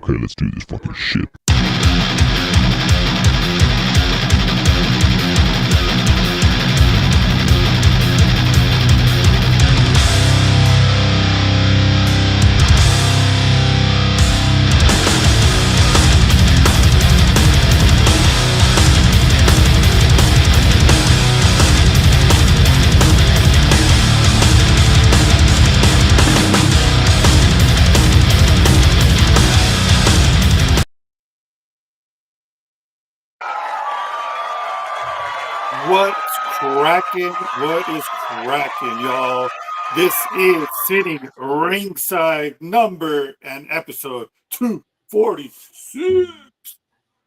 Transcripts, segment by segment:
Okay, let's do this fucking shit. What's cracking? What is cracking, y'all? This is Sitting Ringside number and episode 246.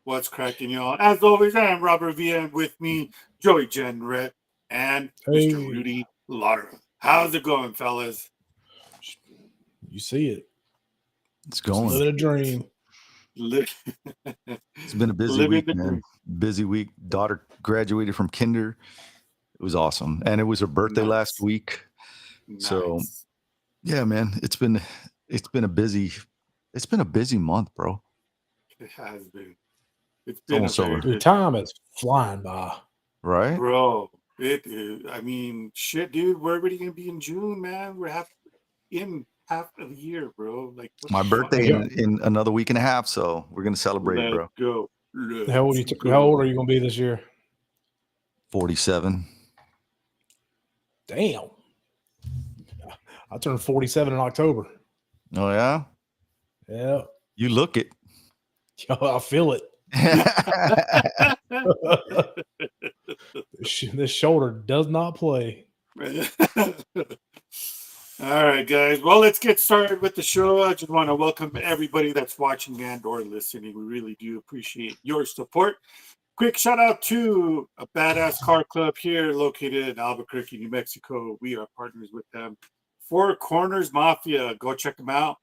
What's cracking, y'all? As always, I am Robert Villa, and with me, Joey Jenrette and Mr. Rudy Lara. How's it going, fellas? You see it. It's going. Living a dream. It's been a busy week, man. Busy week. Daughter graduated from kinder. It was awesome. And it was her birthday last week. Nice. So yeah, man, it's been a busy month, bro. It has been. It's been almost over. The time is flying by. Right? Bro, it is. I mean, shit, dude, we're already gonna be in June, man. We're half of the year, bro. Like my birthday in another week and a half, so we're gonna celebrate, bro. Go. How old are you gonna be this year? 47. Damn. I turned 47 in October. Oh yeah? Yeah. You look it. I feel it. This shoulder does not play. All right, guys. Well, let's get started with the show. I just want to welcome everybody that's watching and or listening. We really do appreciate your support. Quick shout out to a badass car club here located in Albuquerque, New Mexico. We are partners with them. Four Corners Mafia. Go check them out.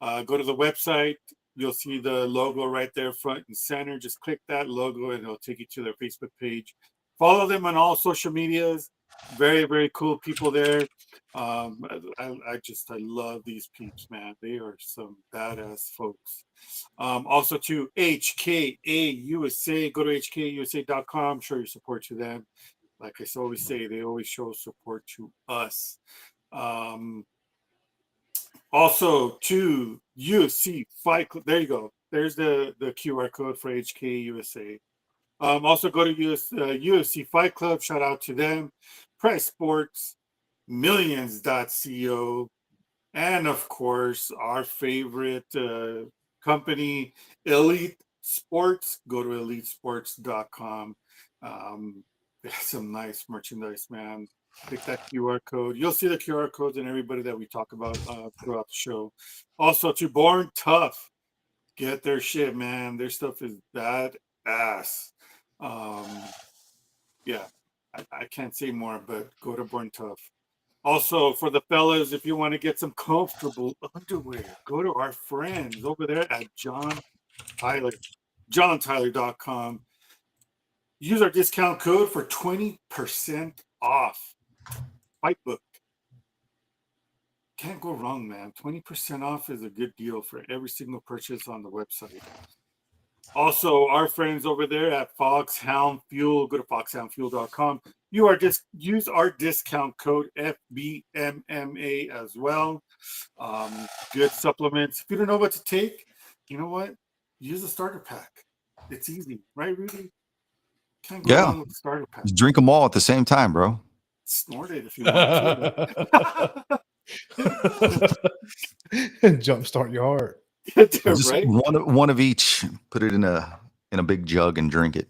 Go to the website. You'll see the logo right there front and center. Just click that logo and it'll take you to their Facebook page. Follow them on all social medias. Very, very cool people there. I love these peeps, man. They are some badass folks. Also to HKA USA. Go to hkausa.com. Show your support to them. Like I always say, they always show support to us. Also to UFC Fight Club. There you go. There's the QR code for HKA USA. Also go to UFC Fight Club. Shout out to them. Press Sports, Millions.co, and of course our favorite company, Elite Sports. Go to elitesports.com. They have some nice merchandise, man. Click that QR code. You'll see the QR codes and everybody that we talk about throughout the show. Also to Born Tough. Get their shit, man. Their stuff is badass. Yeah, I can't say more, but go to Born Tough. Also, for the fellas, if you want to get some comfortable underwear, go to our friends over there at John Tyler, johntyler.com. Use our discount code for 20% off. Fight Book. Can't go wrong, man. 20% off is a good deal for every single purchase on the website. Also, our friends over there at Foxhound Fuel, go to foxhoundfuel.com. Use our discount code FBMMA as well. Good supplements. If you don't know what to take, you know what? Use a starter pack. It's easy, right, Rudy? Can't go wrong with the starter pack. Just drink them all at the same time, bro. Snort it if you want to. Jumpstart your heart. Just right? one of each. Put it in a big jug and drink it.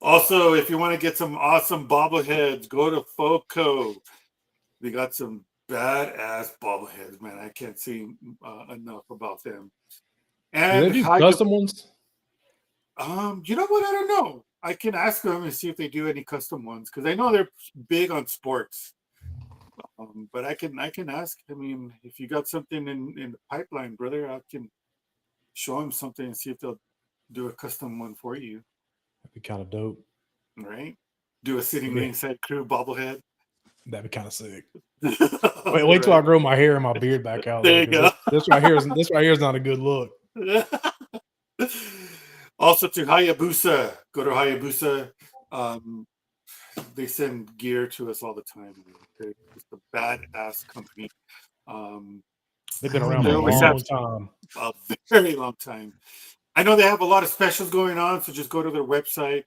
Also, if you want to get some awesome bobbleheads, go to FOCO. They got some badass bobbleheads, man. I can't say enough about them. And do they do custom ones? You know what? I don't know. I can ask them and see if they do any custom ones because I know they're big on sports. But I can ask. I mean, if you got something in the pipeline, brother, I can show them something and see if they'll do a custom one for you. That'd be kind of dope, right? Do a Sitting Ringside crew bobblehead. That'd be kind of sick. Wait, Wait till I grow my hair and my beard back out. There you go. This right here is not a good look. Also to Hayabusa, go to Hayabusa. They send gear to us all the time. They're just a badass company. They've been around They for a always long have time. a very long time. I know they have a lot of specials going on, so just go to their website,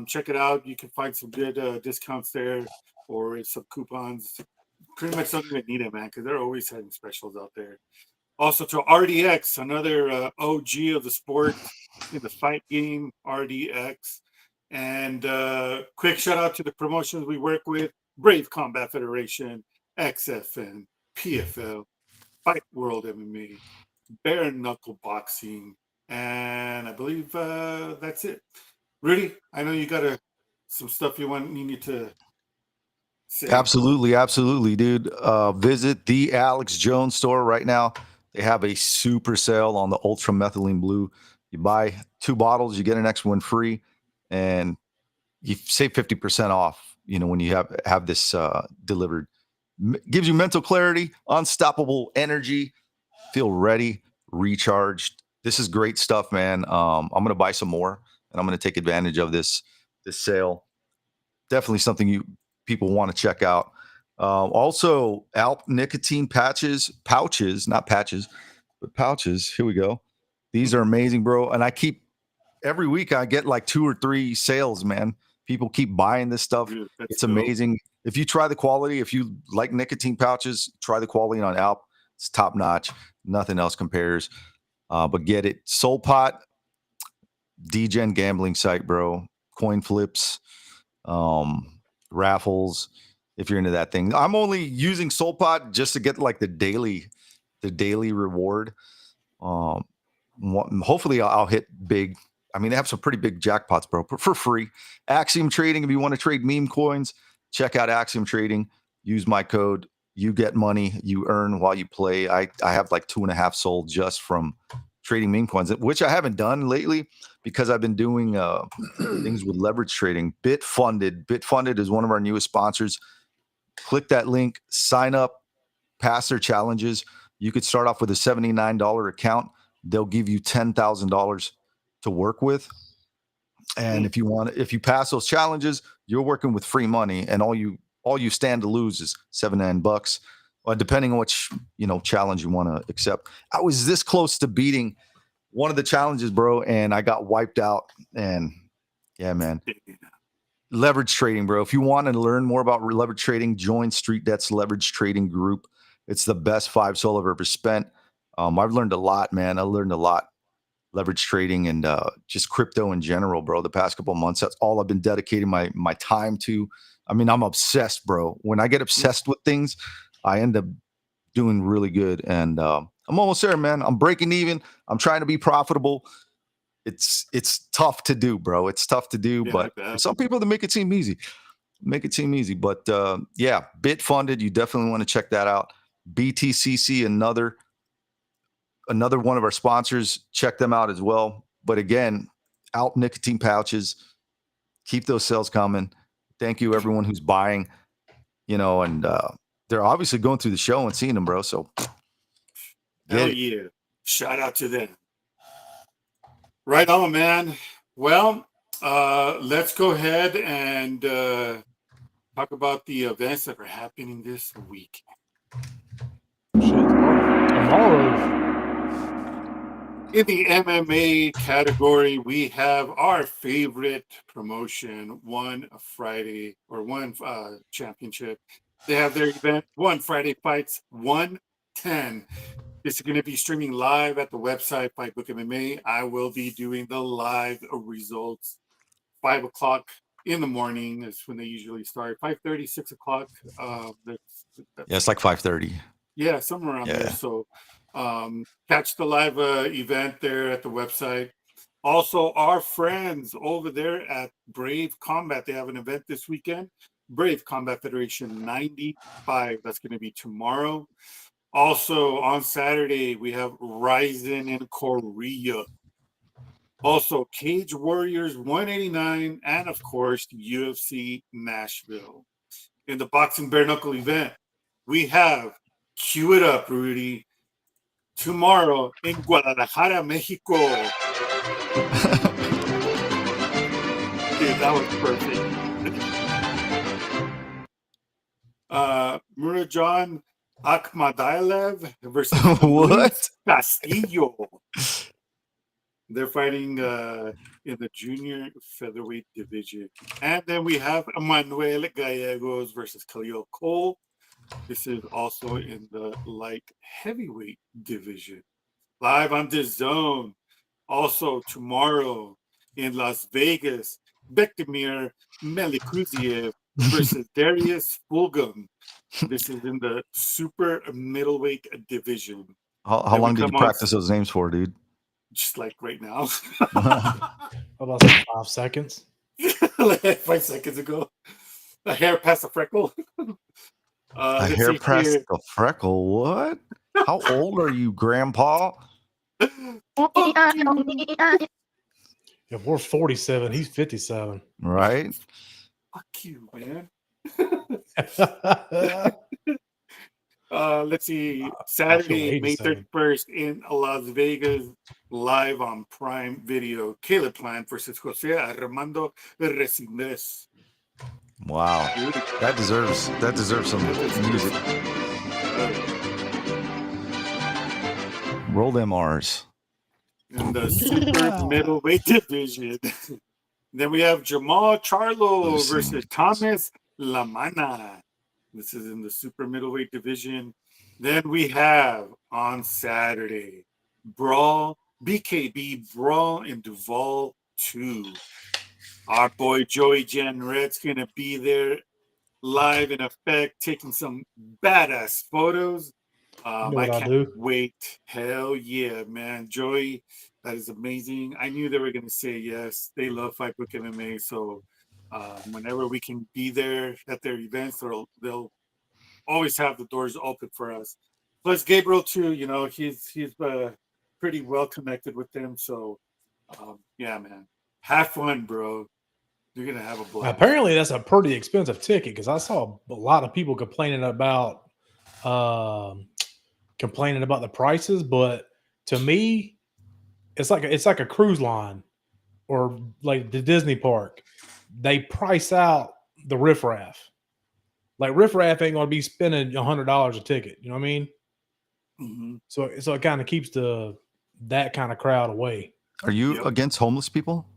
check it out. You can find some good discounts there or some coupons. Pretty much something that need it, man, because they're always having specials out there. Also to RDX, another OG of the sport in the fight game, RDX. And quick shout out to the promotions we work with: Brave Combat Federation, XFN, PFL, Fight World MMA, Bare Knuckle Boxing, and I believe that's it. Rudy, I know you got some stuff you need to say. Absolutely, dude. Visit the Alex Jones store right now. They have a super sale on the Ultra Methylene Blue. You buy 2 bottles, you get an extra one free, and you save 50% off. You know, when you have this delivered, gives you mental clarity, unstoppable energy, feel ready, recharged. This is great stuff, man. I'm gonna buy some more, and I'm gonna take advantage of this sale. Definitely something people want to check out. Also, Alp nicotine pouches, not patches, but pouches. Here we go. These are amazing, bro. And every week I get like 2 or 3 sales, man. People keep buying this stuff. Dude, It's amazing. If you try the quality, if you like nicotine pouches, try the quality on Alp. It's top notch. Nothing else compares. But get it. Soul Pot, DGen gambling site, bro. Coin flips, raffles. If you're into that thing, I'm only using Soul Pot just to get like the daily reward. Hopefully I'll hit big. I mean, they have some pretty big jackpots, bro, for free. Axiom Trading. If you want to trade meme coins, check out Axiom Trading. Use my code. You get money. You earn while you play. I have like 2.5 sold just from trading meme coins, which I haven't done lately because I've been doing things with leverage trading. Bitfunded is one of our newest sponsors. Click that link. Sign up. Pass their challenges. You could start off with a $79 account. They'll give you $10,000 to work with. And if you pass those challenges, you're working with free money, and all you stand to lose is $79, depending on which challenge you want to accept. I was this close to beating one of the challenges, bro, and I got wiped out. And yeah, man. Leverage trading, bro. If you want to learn more about leverage trading, join Street Debt's leverage trading group. It's the best 5 sol I've ever spent. I've learned a lot, man. I learned a lot. Leverage trading and just crypto in general, bro. The past couple of months, that's all I've been dedicating my time to. I mean, I'm obsessed, bro. When I get obsessed with things, I end up doing really good. And I'm almost there, man. I'm breaking even. I'm trying to be profitable. It's tough to do, bro. It's tough to do, but for some people, they make it seem easy. But yeah, Bitfunded, you definitely want to check that out. BTCC, another one of our sponsors. Check them out as well. But again, Alp nicotine pouches, keep those sales coming. Thank you, everyone who's buying. And they're obviously going through the show and seeing them, bro. So, hell yeah! Shout out to them. Right on, man. Well, let's go ahead and talk about the events that are happening this week. Tomorrow. In the MMA category, we have our favorite promotion, One Friday or One Championship. They have their event, One Friday Fights 110. This is going to be streaming live at the website, Fightbook MMA. I will be doing the live results 5 o'clock in the morning. Is when they usually start. 5:30, 6 o'clock. It's like 5:30. Yeah, somewhere around there. So catch the live event there at the website. Also, our friends over there at Brave Combat, they have an event this weekend. Brave Combat Federation 95. That's going to be tomorrow. Also, on Saturday, we have Ryzen in Korea. Also, Cage Warriors 189, and of course, UFC Nashville. in the boxing bare knuckle event, we have, cue it up, Rudy, tomorrow in Guadalajara, Mexico. Dude, that was perfect. Murajan Akhmadilev versus Luis What? Castillo. They're fighting in the junior featherweight division. And then we have Manuel Gallegos versus Khalil Cole. This is also in the light heavyweight division. Live on the zone. Also tomorrow in Las Vegas, Bektemir Melikuziev versus Darius Fulgham. This is in the super middleweight division. How long did you practice those names for, dude? Just like right now. About 5 seconds. Like 5 seconds ago. A hair past a freckle. A hair past a freckle? What? How old are you, Grandpa? If we're 47, he's 57. Right? Fuck you, man. Let's see. Saturday, May 31st in Las Vegas, live on Prime Video. Caleb Plant versus Jose Armando Resines. Wow. That deserves some music. Roll them R's. In the super middleweight division. Then we have Jamal Charlo versus Thomas Lamana. This is in the super middleweight division. Then we have on Saturday, BKB Brawl in Duval 2. Our boy Joey Janret's going to be there live in effect, taking some badass photos. I can't wait. Hell yeah, man. Joey, that is amazing. I knew they were going to say yes. They love Fight Book MMA. So whenever we can be there at their events, they'll always have the doors open for us. Plus Gabriel too, you know, he's pretty well connected with them. So yeah, man. Have fun, bro. You're going to have a blast. Apparently that's a pretty expensive ticket because I saw a lot of people complaining about the prices, but to me, it's like a cruise line or like the Disney park. They price out the riffraff. Like riffraff ain't gonna be spending $100 a ticket. You know what I mean? Mm-hmm. So it kind of keeps that kind of crowd away. Are you against homeless people?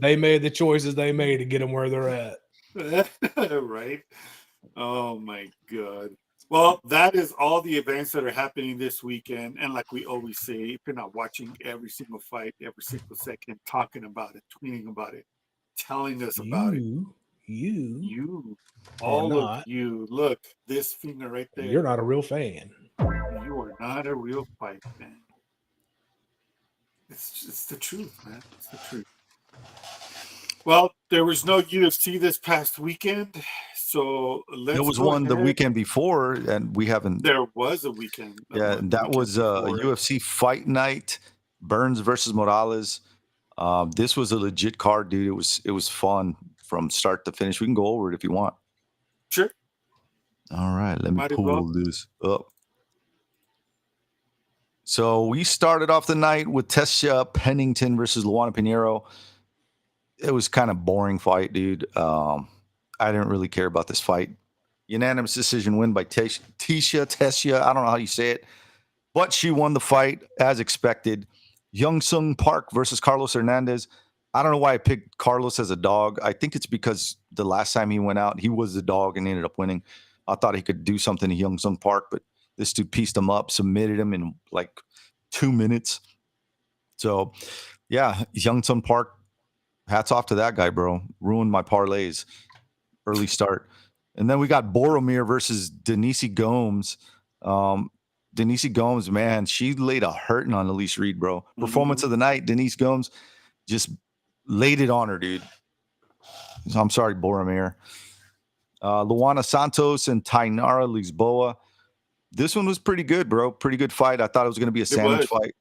They made the choices they made to get them where they're at. Right? Oh my God. Well, that is all the events that are happening this weekend. And like we always say, if you're not watching every single fight, every single second, talking about it, tweeting about it, telling us about it. All of you. Look, this finger right there. You're not a real fan. You are not a real fight fan. It's the truth, man. It's the truth. Well, there was no UFC this past weekend, so there was one the weekend before, and we haven't. There was a weekend. Yeah, that was a UFC Fight Night, Burns versus Morales. This was a legit card, dude. It was fun from start to finish. We can go over it if you want. Sure. All right, let me pull this up. So we started off the night with Tessia Pennington versus Luana Pinheiro. It was kind of boring fight, dude. I didn't really care about this fight. Unanimous decision win by Tessia. I don't know how you say it, but she won the fight as expected. Young Sung Park versus Carlos Hernandez. I don't know why I picked Carlos as a dog. I think it's because the last time he went out, he was the dog and ended up winning. I thought he could do something to Young Sung Park, but this dude pieced him up, submitted him in like 2 minutes. So, yeah, Young Sung Park, hats off to that guy, bro. Ruined my parlays. Early start. And then we got Boromir versus Denise Gomes. Denise Gomes, man, she laid a hurting on Elise Reed, bro. Performance of the night, Denise Gomes just laid it on her, dude. So I'm sorry, Boromir. Luana Santos and Tainara Lisboa. This one was pretty good, bro. Pretty good fight. I thought it was going to be a sandwich fight.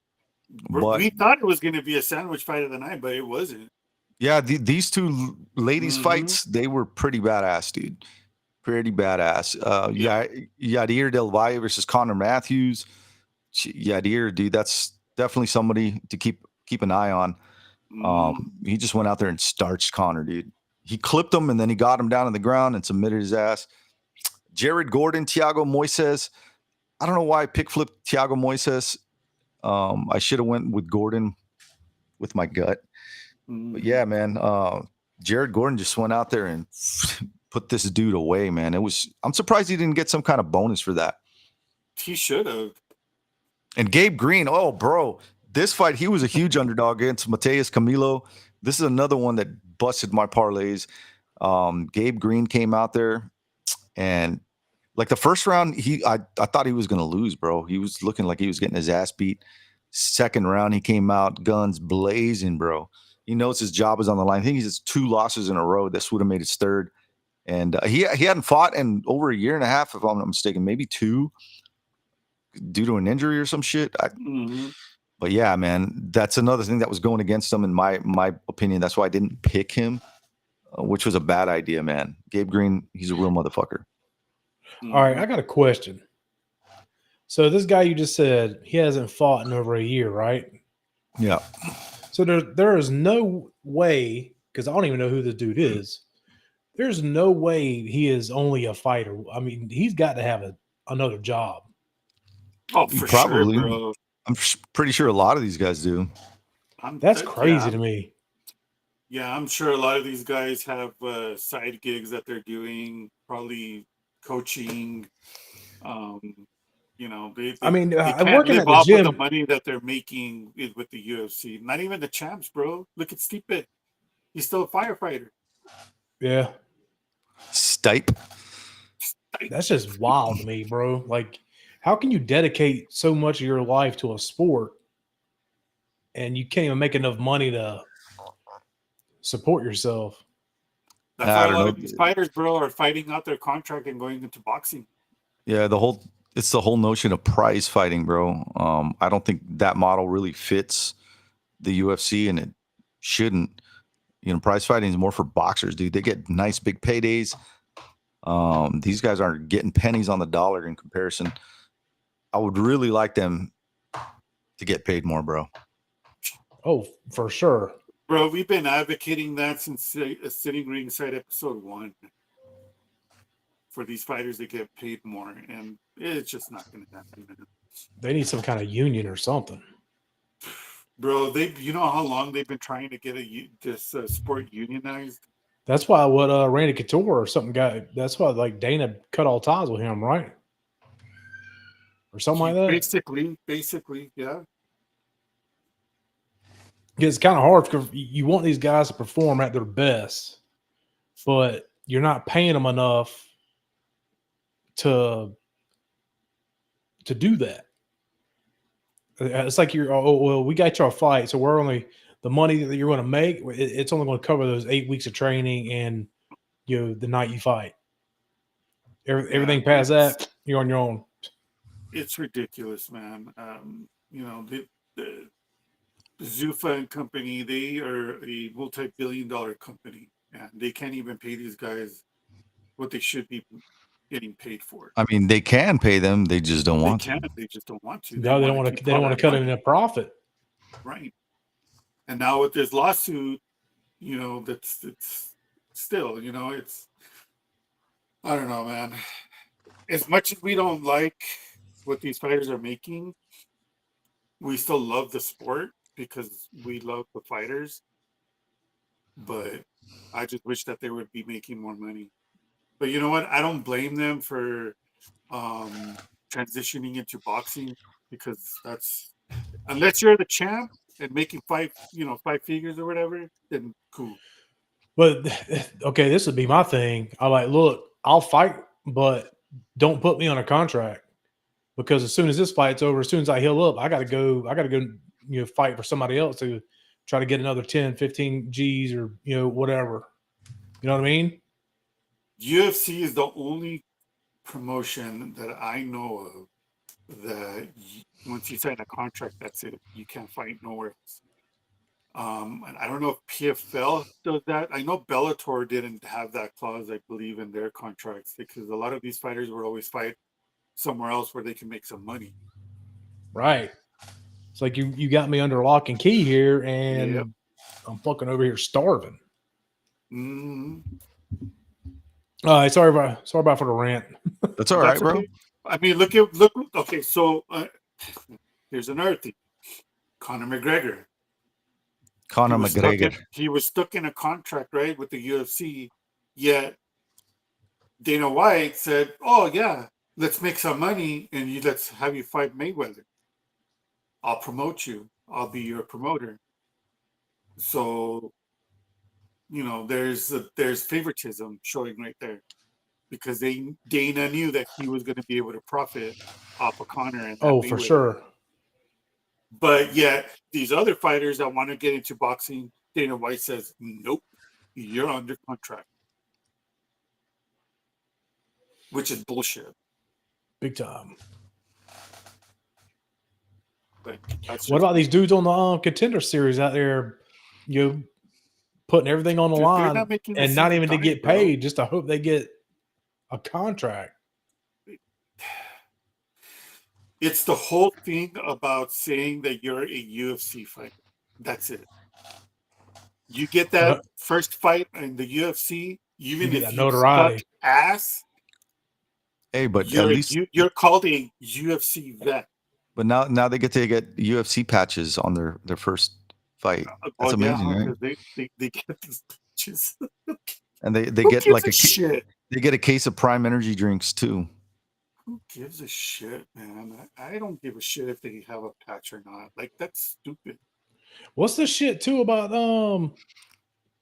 But We thought it was going to be a sandwich fight of the night, but it wasn't. yeah, these two ladies fights, they were pretty badass, dude. Pretty badass. Yadir Del Valle versus Connor Matthews. Yadir, dude, that's definitely somebody to keep an eye on. He just went out there and starched Connor, dude. He clipped him and then he got him down on the ground and submitted his ass. Jared Gordon, Thiago Moises. I don't know why I pick flipped Thiago Moises. I should have went with Gordon with my gut. But yeah, man, Jared Gordon just went out there and put this dude away, man. I'm surprised he didn't get some kind of bonus for that. He should have. And Gabe Green, oh, bro, this fight, he was a huge underdog against Mateus Camilo. This is another one that busted my parlays. Gabe Green came out there and like the first round, I thought he was going to lose, bro. He was looking like he was getting his ass beat. Second round, he came out guns blazing, bro. He knows his job is on the line. I think he has 2 losses in a row. This would have made his third. And he hadn't fought in over a year and a half, if I'm not mistaken, maybe 2 due to an injury or some shit. But yeah, man, that's another thing that was going against him in my opinion. That's why I didn't pick him, which was a bad idea, man. Gabe Green, he's a real motherfucker. All right, I got a question. So this guy you just said, he hasn't fought in over a year, right? Yeah. So there is no way, because I don't even know who this dude is. There's no way he is only a fighter. I mean, he's got to have another job. Oh, for Probably. sure, bro. I'm pretty sure a lot of these guys do. That's crazy to me. Yeah, I'm sure a lot of these guys have side gigs that they're doing, probably coaching. You know, they I'm can't working live at the off gym. of the money that they're making with the UFC. Not even the champs, bro. Look at Stipe. He's still a firefighter. Yeah. Stipe. That's just wild to me, bro. Like, how can you dedicate so much of your life to a sport and you can't even make enough money to support yourself? That's why a lot of these fighters, bro, are fighting out their contract and going into boxing. Yeah, it's the whole notion of prize fighting, bro. I don't think that model really fits the UFC, and it shouldn't. You know, prize fighting is more for boxers, dude. They get nice big paydays. These guys aren't getting pennies on the dollar in comparison. I would really like them to get paid more, bro. Oh, for sure. Bro, we've been advocating that since Sitting Ringside episode 1 for these fighters to get paid more, and it's just not going to happen. They need some kind of union or something. Bro, you know how long they've been trying to get this sport unionized? That's why Randy Couture or something got. That's why like Dana cut all ties with him, right? Or something like that. Basically, yeah. It's kind of hard because you want these guys to perform at their best, but you're not paying them enough to do that. It's like we got your fight, so we're only the money that you're going to make. It's only going to cover those 8 weeks of training and the night you fight. Everything past that, you're on your own. It's ridiculous, man. The Zuffa and company, they are a multi-billion-dollar company, and they can't even pay these guys what they should be getting paid for. I mean, they can pay them; they just don't want to. They just don't want to. No, they don't want to. They don't want to cut in a profit, right? And now with this lawsuit, it's still, it's. I don't know, man. As much as we don't like what these fighters are making, we still love the sport because we love the fighters. But I just wish that they would be making more money. But you know what? I don't blame them for transitioning into boxing because that's unless you're the champ and making 5 figures or whatever, then cool. But okay, this would be my thing. I'm like, look, I'll fight, but don't put me on a contract because as soon as this fight's over, as soon as I heal up, I gotta go, fight for somebody else to try to get another 10, 15 G's or whatever. You know what I mean? UFC is the only promotion that I know of that Once you sign a contract, that's it. You can't fight nowhere else. And I don't know if PFL does that. I know Bellator didn't have that clause, I believe, in their contracts because a lot of these fighters would always fight somewhere else where they can make some money. Right. It's like you got me under lock and key here, and Yep. I'm fucking over here starving. Mm-hmm. Sorry about for the rant. That's all right, That's bro. okay. I mean, look. Okay, so here's another thing. Conor McGregor. Conor McGregor. He was stuck in a contract, right, with the UFC. Yet Dana White said, "Oh yeah, let's make some money and let's have you fight Mayweather. I'll promote you. I'll be your promoter." So there's favoritism showing right there because Dana knew that he was going to be able to profit off of Conor and that Oh, Mayweather. for sure. But yet these other fighters that want to get into boxing, Dana White says, "Nope, you're under contract," which is bullshit. Big time. Like, that's What just, about these dudes on the Contender Series out there? Putting everything on the dude, they're line not making a and not single even to dime, get bro. paid, just to hope they get a contract. It's the whole thing about saying that you're a UFC fighter. That's it. You get that first fight in the UFC, even get if that you suck notoriety. ass, Hey, but at least you're called a UFC vet. but now they get to get UFC patches on their first fight. That's amazing, right? Because they get these bitches. And they Who get gives like a shit? they get a case of Prime Energy drinks too. Who gives a shit, man? I don't give a shit if they have a patch or not. Like, that's stupid. What's the shit too about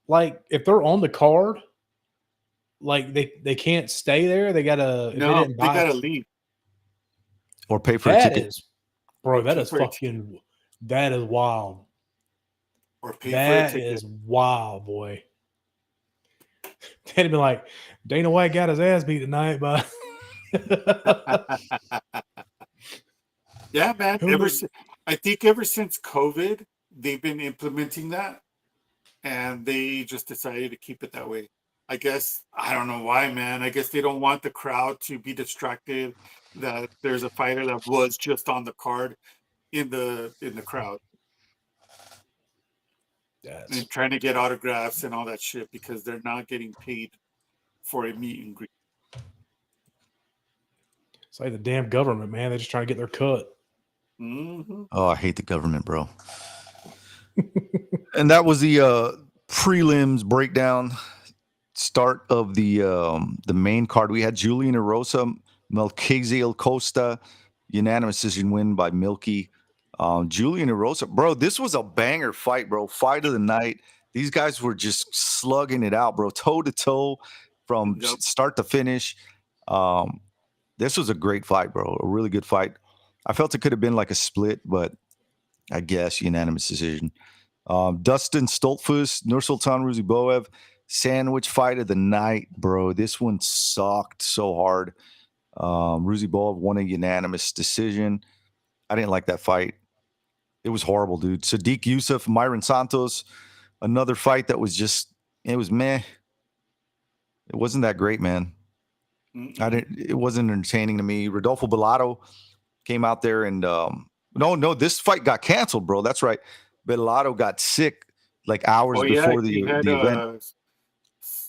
like if they're on the card, like they can't stay there. They gotta if they No, didn't they buy gotta leave. Or pay for a that ticket. is, bro, that Pay is for a ticket. fucking that is wild. Or pay for a That ticket. is wild, boy. They'd have been like, Dana White got his ass beat tonight, but Yeah, man. I think ever since COVID, they've been implementing that, and they just decided to keep it that way. I guess I don't know why, man. I guess they don't want the crowd to be distracted that there's a fighter that was just on the card in the crowd and trying to get autographs and all that shit because they're not getting paid for a meet and greet. it's like the damn government, man. They're just trying to get their cut. Mm-hmm. Oh, I hate the government, bro. And that was the prelims breakdown. Start of the main card. We had Julian Erosa, Melquizael Costa, unanimous decision win by Milky. Julian Erosa, bro, this was a banger fight, bro. Fight of the night. These guys were just slugging it out, bro, toe to toe from start to finish. This was a great fight, bro. A really good fight. I felt it could have been like a split, but I guess unanimous decision. Dustin Stoltzfus, Nursultan Ruziboev, sandwich fight of the night, bro. This one sucked so hard. Ruziboev won a unanimous decision. I didn't like that fight. It was horrible, dude. Sadiq Youssef, Myron Santos, another fight that was it was meh. It wasn't that great, man. It wasn't entertaining to me. Rodolfo Bellato came out there and no, this fight got canceled, bro. That's right. Bellato got sick like hours before the event.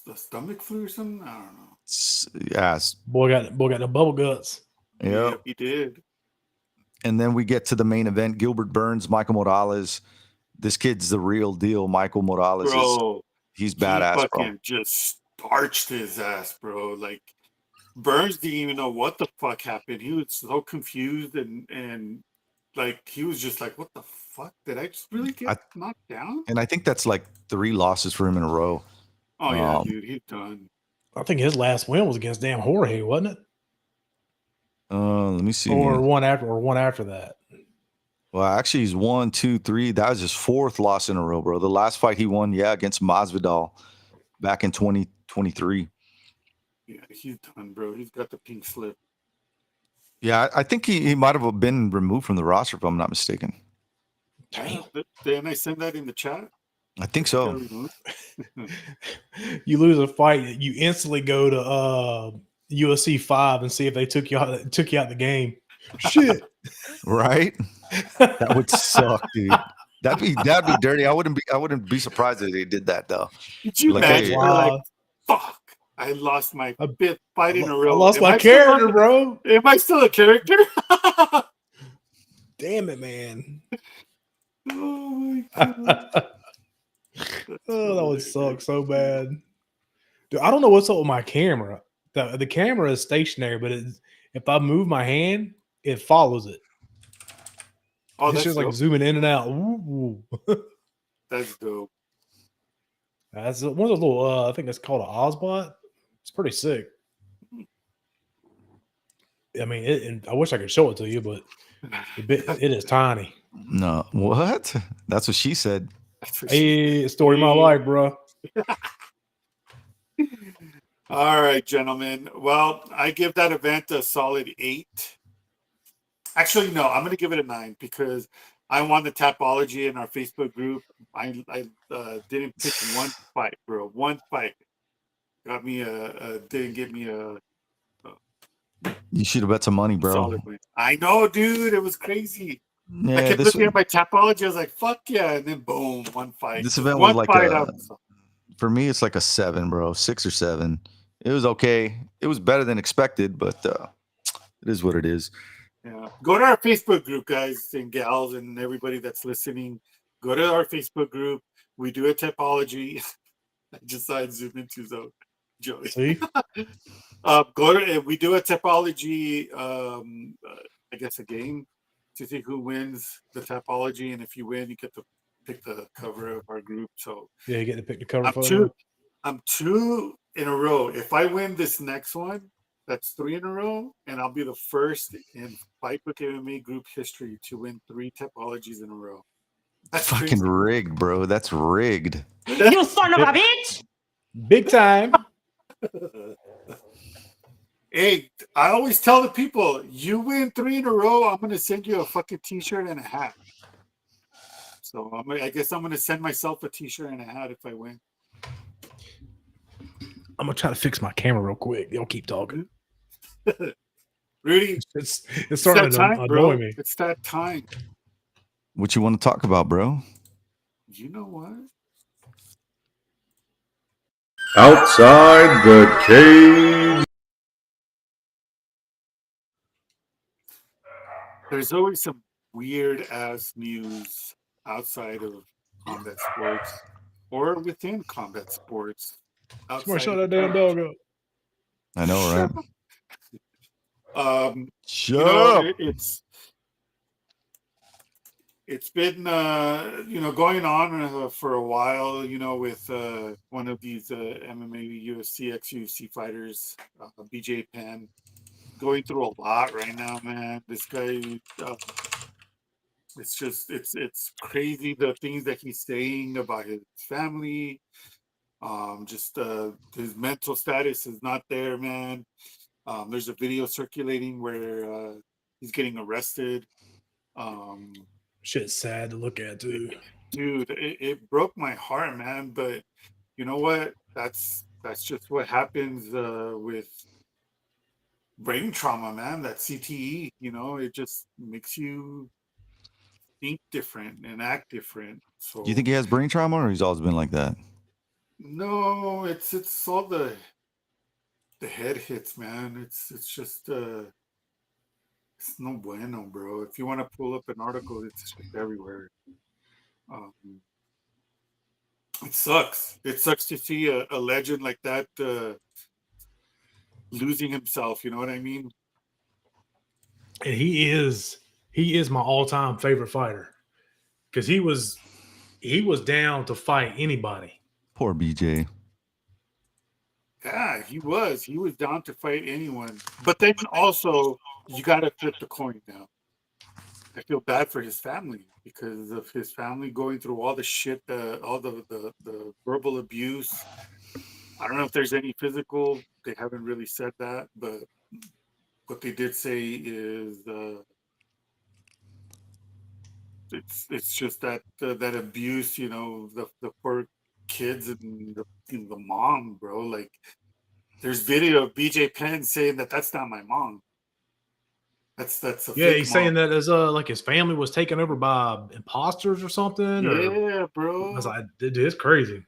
The stomach flu or something? I don't know. Yes. Boy got the bubble guts. Yeah, he did. And then we get to the main event. Gilbert Burns, Michael Morales. This kid's the real deal. Michael Morales he's badass, he bro. Just starched his ass, bro. Like Burns didn't even know what the fuck happened. He was so confused and like he was just like, what the fuck? Did I just really get knocked down? And I think that's like 3 losses for him in a row. Oh yeah, dude, he's done. I think his last win was against damn Jorge, wasn't it? Let me see. Or one after that. Well, actually, he's 1, 2, 3. That was his 4th loss in a row, bro. The last fight he won, against Masvidal back in 2023. Yeah, he's done, bro. He's got the pink slip. Yeah, I think he might have been removed from the roster if I'm not mistaken. Damn. Didn't I send that in the chat? I think Got so. removed? You lose a fight, you instantly go to UFC 5 and see if they took you out the game. Shit. Right? That would suck, dude. That'd be dirty. I wouldn't be surprised if they did that though. Did you Like, That's imagine? hey, They're like, wild. fuck! I lost my I- 5th fight in a I row. lost my character, bro. Am I still a character? Damn it, man. Oh my Oh, god! that would suck so bad. Dude, I don't know what's up with my camera. The camera is stationary, but if I move my hand, it follows it. Oh, It's that's just like dope. zooming in and out. Ooh. That's dope. That's one of those little. I think it's called an Ozbot. It's pretty sick. I mean, and I wish I could show it to you, but it is tiny. no, what? That's what she said. That's what she Hey, story of my life, bro. All right, gentlemen. Well, I give that event a solid 8. Actually, no, I'm going to give it a 9 because I won the Tapology in our Facebook group. I didn't pick one fight, bro. One fight got me didn't get me a You should have bet some money, bro. solid win. I know, dude. It was crazy. I Yeah, kept looking at my Tapology. I was like, "Fuck yeah!" And then boom, one fight. this Just event was one like fight a out. for me. It's like a 7, bro. 6 or 7. It was okay. It was better than expected, but it is what it is. Yeah. Go to our Facebook group, guys and gals, and everybody that's listening. Go to our Facebook group. We do a Tapology. I just saw it zoom into so Joey. See, Go to we do a Tapology. I guess a game to see who wins the Tapology, and if you win, you get to pick the cover of our group. So yeah, you get to pick the cover I'm photo. I'm 2 in a row. If I win this next one, that's 3 in a row, and I'll be the first in Fight Book MMA group history to win 3 Tapologies in a row. That's Fucking crazy. rigged, bro. That's rigged. You son of a bitch! Big time. Hey, I always tell the people, you win 3 in a row, I'm gonna send you a fucking t-shirt and a hat. So I guess I'm gonna send myself a t-shirt and a hat if I win. I'm gonna try to fix my camera real quick. Y'all keep talking. Rudy, It's it's starting that to time, annoy bro. me. It's that time. What you want to talk about, bro? You know what? Outside the cage. There's always some weird ass news outside of combat sports or within combat sports. Somebody shut Outside that of damn dog up. I know, right? You Shut know, up. it's been going on for a while, with one of these MMA UFC ex-UFC fighters, BJ Penn, going through a lot right now, man. This guy, it's crazy the things that he's saying about his family. Just his mental status is not there, man. There's a video circulating where he's getting arrested. Shit's sad to look at too. Dude, it broke my heart, man. But you know what? That's just what happens with brain trauma, man. That CTE, it just makes you think different and act different. So Do you think he has brain trauma, or he's always been like that? no, it's all the head hits, man. It's just it's no bueno, bro. If you want to pull up an article, it's just everywhere. Um, it sucks. It sucks to see a legend like that losing himself. You know what I mean? And he is my all-time favorite fighter. Because he was down to fight anybody. Poor BJ. Yeah, he was. He was down to fight anyone. But then also, you got to flip the coin now. I feel bad for his family because of his family going through all the shit, all the verbal abuse. I don't know if there's any physical. They haven't really said that, but what they did say is it's just that that abuse, you know, the poor kids and the mom, bro. Like, there's video of BJ Penn saying that that's not my mom. That's a Yeah, fake he's mom. saying that as like his family was taken over by imposters or something. Or Yeah, I bro. was like, dude, it's crazy.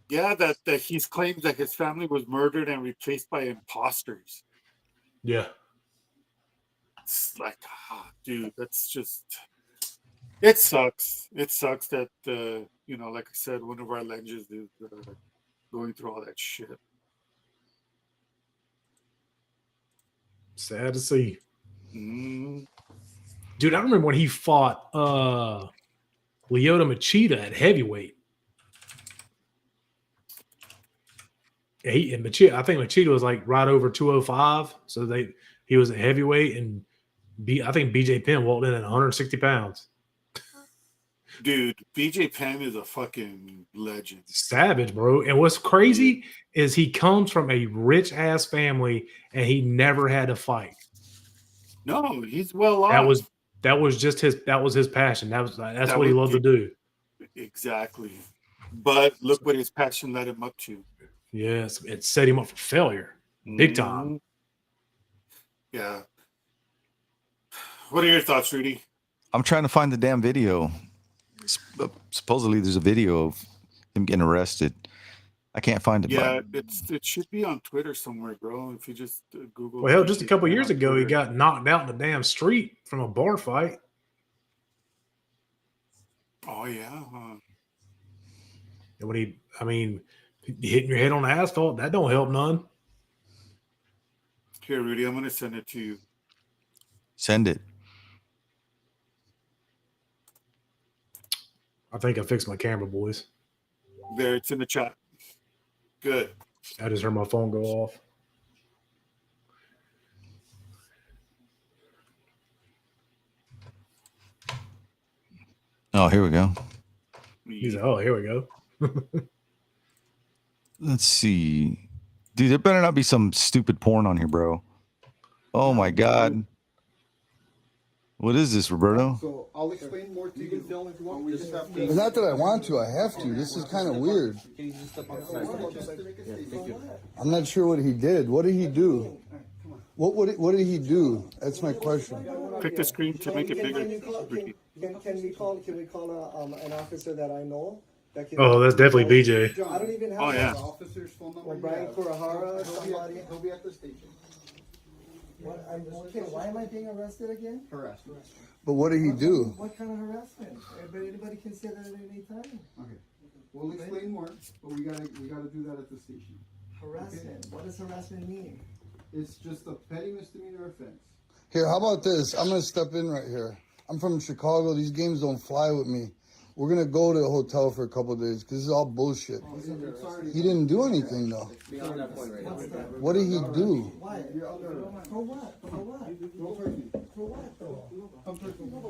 Yeah, that he's claimed that his family was murdered and replaced by imposters. Yeah. It's like, dude, that's just. It sucks. It sucks that you know, like I said, one of our legends is going through all that shit. Sad to see. Mm. Dude, I remember when he fought Lyoto Machida at heavyweight. I think Machida was like right over 205. So he was at heavyweight, and I think BJ Penn walked in at 160 pounds. Dude, BJ Penn is a fucking legend. Savage, bro. And what's crazy is he comes from a rich ass family and he never had to fight. No, he's well off. That was his passion. That's what he loved to do. Exactly. But look what his passion led him up to. Yes, it set him up for failure. Big time. Yeah. What are your thoughts, Rudy? I'm trying to find the damn video. Supposedly there's a video of him getting arrested. I can't find it. Yeah, it should be on Twitter somewhere, bro. If you just Google. Well, hell, just a couple years ago, he got knocked out in the damn street from a bar fight. Oh yeah. And hitting your head on the asphalt, that don't help none. Here, Rudy, I'm gonna send it to you. Send it. I think I fixed my camera, boys. There, it's in the chat. Good. I just heard my phone go off. Oh, here we go. He's like, oh, here we go. Let's see. Dude, there better not be some stupid porn on here, bro. Oh my God. What is this, Roberto? So I'll explain more to you. You can film if you want. We just have to. It's not that I want to. I have to. This is kind of weird. Can you just step outside? I'm not sure what he did. What did he do? What did he do? That's my question. Pick the screen to make it bigger. Rudy. Can we call an officer that I know? That can, Oh, that's definitely BJ. I don't even have Oh, yeah. that. Officer's phone number. Or Brian Kurahara, somebody. He'll be at the station. Okay, why am I being arrested again? Harassment. But what did he do? What kind of harassment? Anybody can say that at any time. Okay. We'll explain more, but we gotta do that at the station. Harassment. What does harassment mean? It's just a petty misdemeanor offense. Here, how about this? I'm going to step in right here. I'm from Chicago. These games don't fly with me. We're going to go to a hotel for a couple of days because this is all bullshit. He didn't do anything, though. What did he do? Why? For what? For what? For what, though?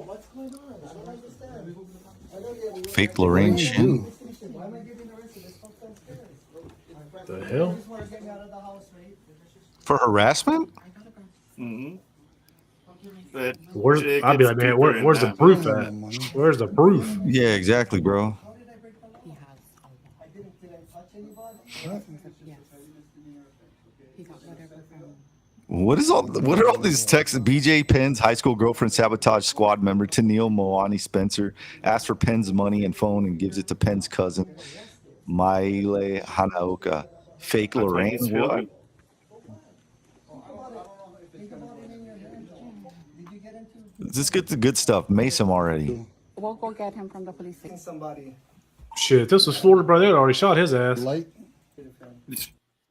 What's going on? I don't understand. I know you're Fake Lorraine Shin. Why am I getting arrested? This fuck's upstairs. The hell? I just want to get me out of the house, right? For harassment? Mm-hmm. I'd be like, man, where's the proof at? Where's the proof? Yeah, exactly, bro. How did I break the law? I did I touch anybody? What are all these texts? BJ Penn's high school girlfriend sabotage squad member Tennille Moani Spencer asks for Penn's money and phone and gives it to Penn's cousin Maile Hanaoka. Fake Lorraine. What? This is good stuff. Mace him already. We'll go get him from the police station. Somebody. Shit, if this was Florida, brother, they'd already shot his ass. Light?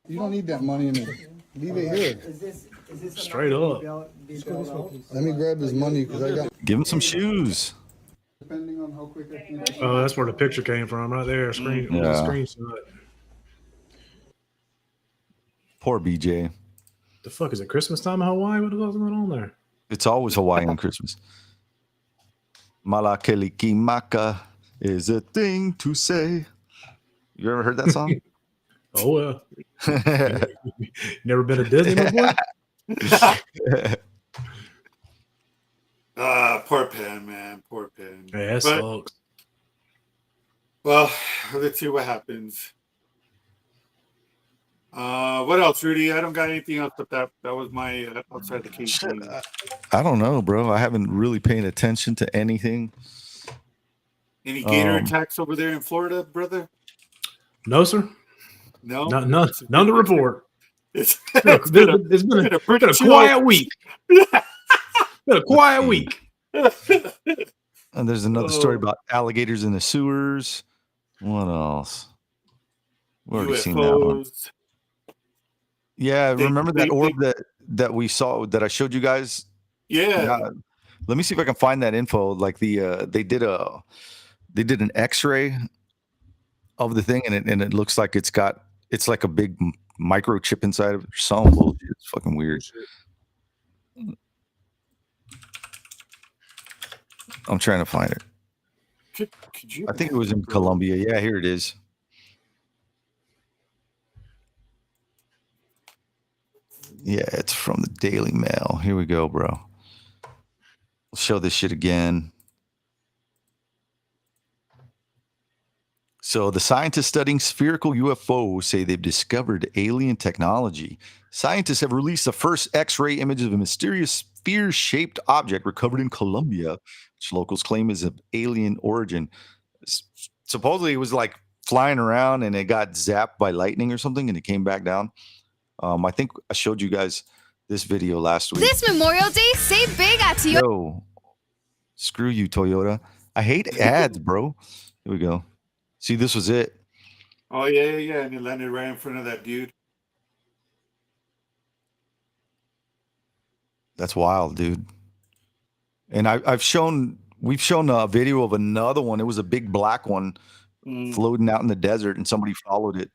You don't need that money in it. Leave it here. Is this Straight up. Let me grab his money because I got. Give him some shoes. Depending on how quick I can. Oh, that's where the picture came from, right there. Yeah. Screenshot. Poor BJ. The fuck is it? Christmas time in Hawaii? What the hell's going on there? It's always Hawaiian Christmas. Malakelikimaka is a thing to say. You ever heard that song? Oh, Never been to Disney, my boy? poor Penn, man. Poor Penn. Yeah, that But, sucks. well, let's see what happens. What else, Rudy? I don't got anything else, but that was my outside the cage. Shit, I don't know, bro. I haven't really paid attention to anything. Any gator attacks over there in Florida, brother? No, sir. No, None to report. It's It's been a quiet week. Been a quiet week. And there's another story about alligators in the sewers. What else? We've already seen that one. Yeah, remember that orb that we saw that I showed you guys? Yeah. Let me see if I can find that info. Like they did an X-ray of the thing, and it looks like it's like a big microchip inside of it or some bullshit. It's fucking weird. I'm trying to find it. Could you? I think it was in Colombia. Yeah, here it is. Yeah, it's from the Daily Mail. Here we go, bro. We'll show this shit again. So the scientists studying spherical UFOs say they've discovered alien technology. Scientists have released the first X-ray images of a mysterious sphere-shaped object recovered in Colombia, which locals claim is of alien origin. Supposedly it was like flying around and it got zapped by lightning or something and it came back down. I think I showed you guys this video last week. This Memorial Day, save big at Toyota. Yo, screw you, Toyota. I hate ads, bro. Here we go. See, this was it. Oh, yeah. And it landed right in front of that dude. That's wild, dude. And we've shown a video of another one. It was a big black one floating out in the desert and somebody followed it.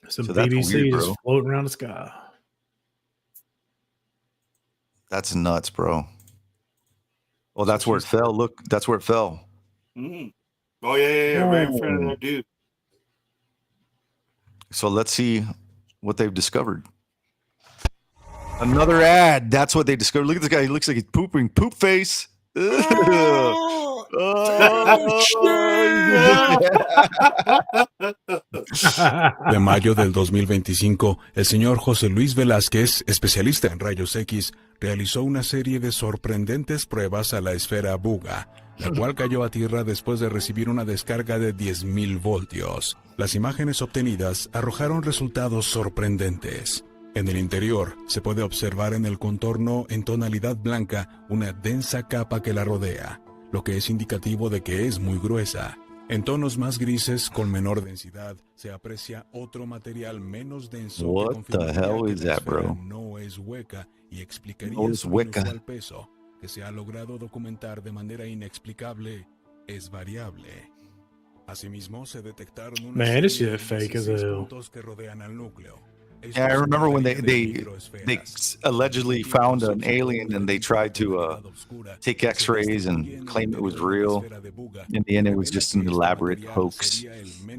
Some so that's BBC weird, just floating around the sky. That's nuts, bro. Well, that's where it fell. Look, that's where it fell. Mm. Oh, yeah. Right in front of that dude. So let's see what they've discovered. Another ad. That's what they discovered. Look at this guy. He looks like he's pooping. Poop face. De mayo del 2025, el señor José Luis Velázquez, especialista en rayos X, realizó una serie de sorprendentes pruebas a la esfera Buga, la cual cayó a tierra después de recibir una descarga de 10.000 voltios. Las imágenes obtenidas arrojaron resultados sorprendentes. En el interior se puede observar en el contorno en tonalidad blanca una densa capa que la rodea, lo que es indicativo de que es muy gruesa. En tonos más grises con menor densidad se aprecia otro material menos denso que confirmaría que la esfera no es hueca y explicaría su inusual peso, que se ha logrado documentar de manera inexplicable, es variable. Asimismo se detectaron unas puntos que rodean al núcleo. Yeah, I remember when they allegedly found an alien and they tried to take X-rays and claim it was real. In the end, it was just an elaborate hoax.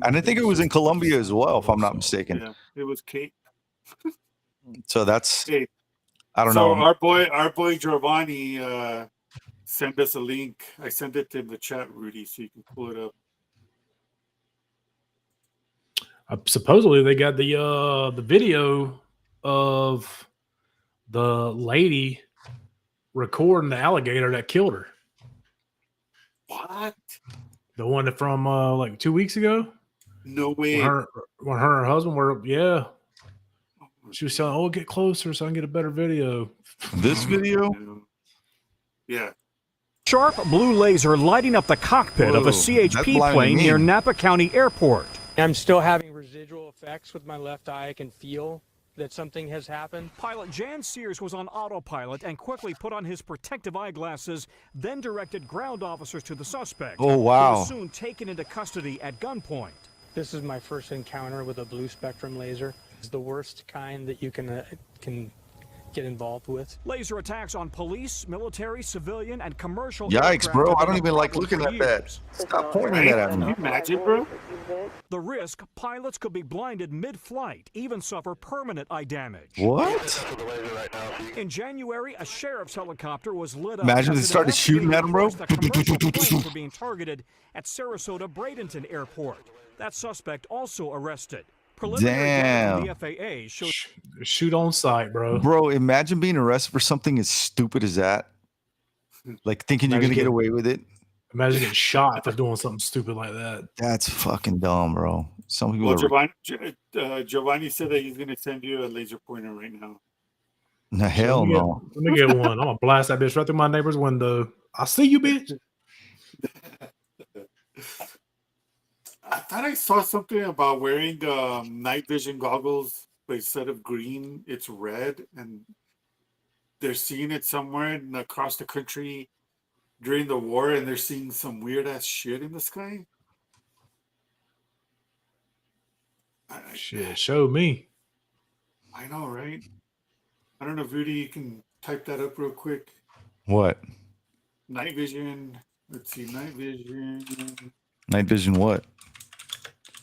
And I think it was in Colombia as well, if I'm not mistaken. Yeah, it was Kate. So that's, Kate. I don't know. Our boy Giovanni sent us a link. I sent it in the chat, Rudy, so you can pull it up. Supposedly they got the video of the lady recording the alligator that killed her. What? The one from like 2 weeks ago? No way. When her and her husband were, yeah. She was saying, "Oh, get closer so I can get a better video." This video? Yeah. Sharp blue laser lighting up the cockpit of a CHP plane near Napa County Airport. I'm still having residual effects with my left eye. I can feel that something has happened. Pilot Jan Sears was on autopilot and quickly put on his protective eyeglasses, then directed ground officers to the suspect. Oh, wow. He was soon taken into custody at gunpoint. This is my first encounter with a blue spectrum laser. It's the worst kind that you can get involved with. Laser attacks on police, military, civilian, and commercial Yikes, aircraft bro. have I been don't a even like problem looking for at that. years. Stop pointing that at Can me. you imagine, bro? The risk, pilots could be blinded mid-flight, even suffer permanent eye damage. What? In January, a sheriff's helicopter was lit up. Imagine as they an started shooting at him, bro. investigator reports that commercial planes were being targeted at Sarasota Bradenton Airport. That suspect also arrested. Preliminary data from the FAA shows Shoot on sight, bro. Bro, imagine being arrested for something as stupid as that. Like thinking you're going to get away with it. Imagine getting shot for doing something stupid like that. That's fucking dumb, bro. Some people Well, are. Giovanni said that he's going to send you a laser pointer right now. No, hell no. Let me get one. I'm going to blast that bitch right through my neighbor's window. I see you, bitch. I thought I saw something about wearing night vision goggles, but instead of green, it's red, and they're seeing it somewhere across the country during the war, and they're seeing some weird ass shit in the sky. Shit, show me. I know, right? I don't know, Rudy, you can type that up real quick. What? Night vision. Let's see, night vision. Night vision what?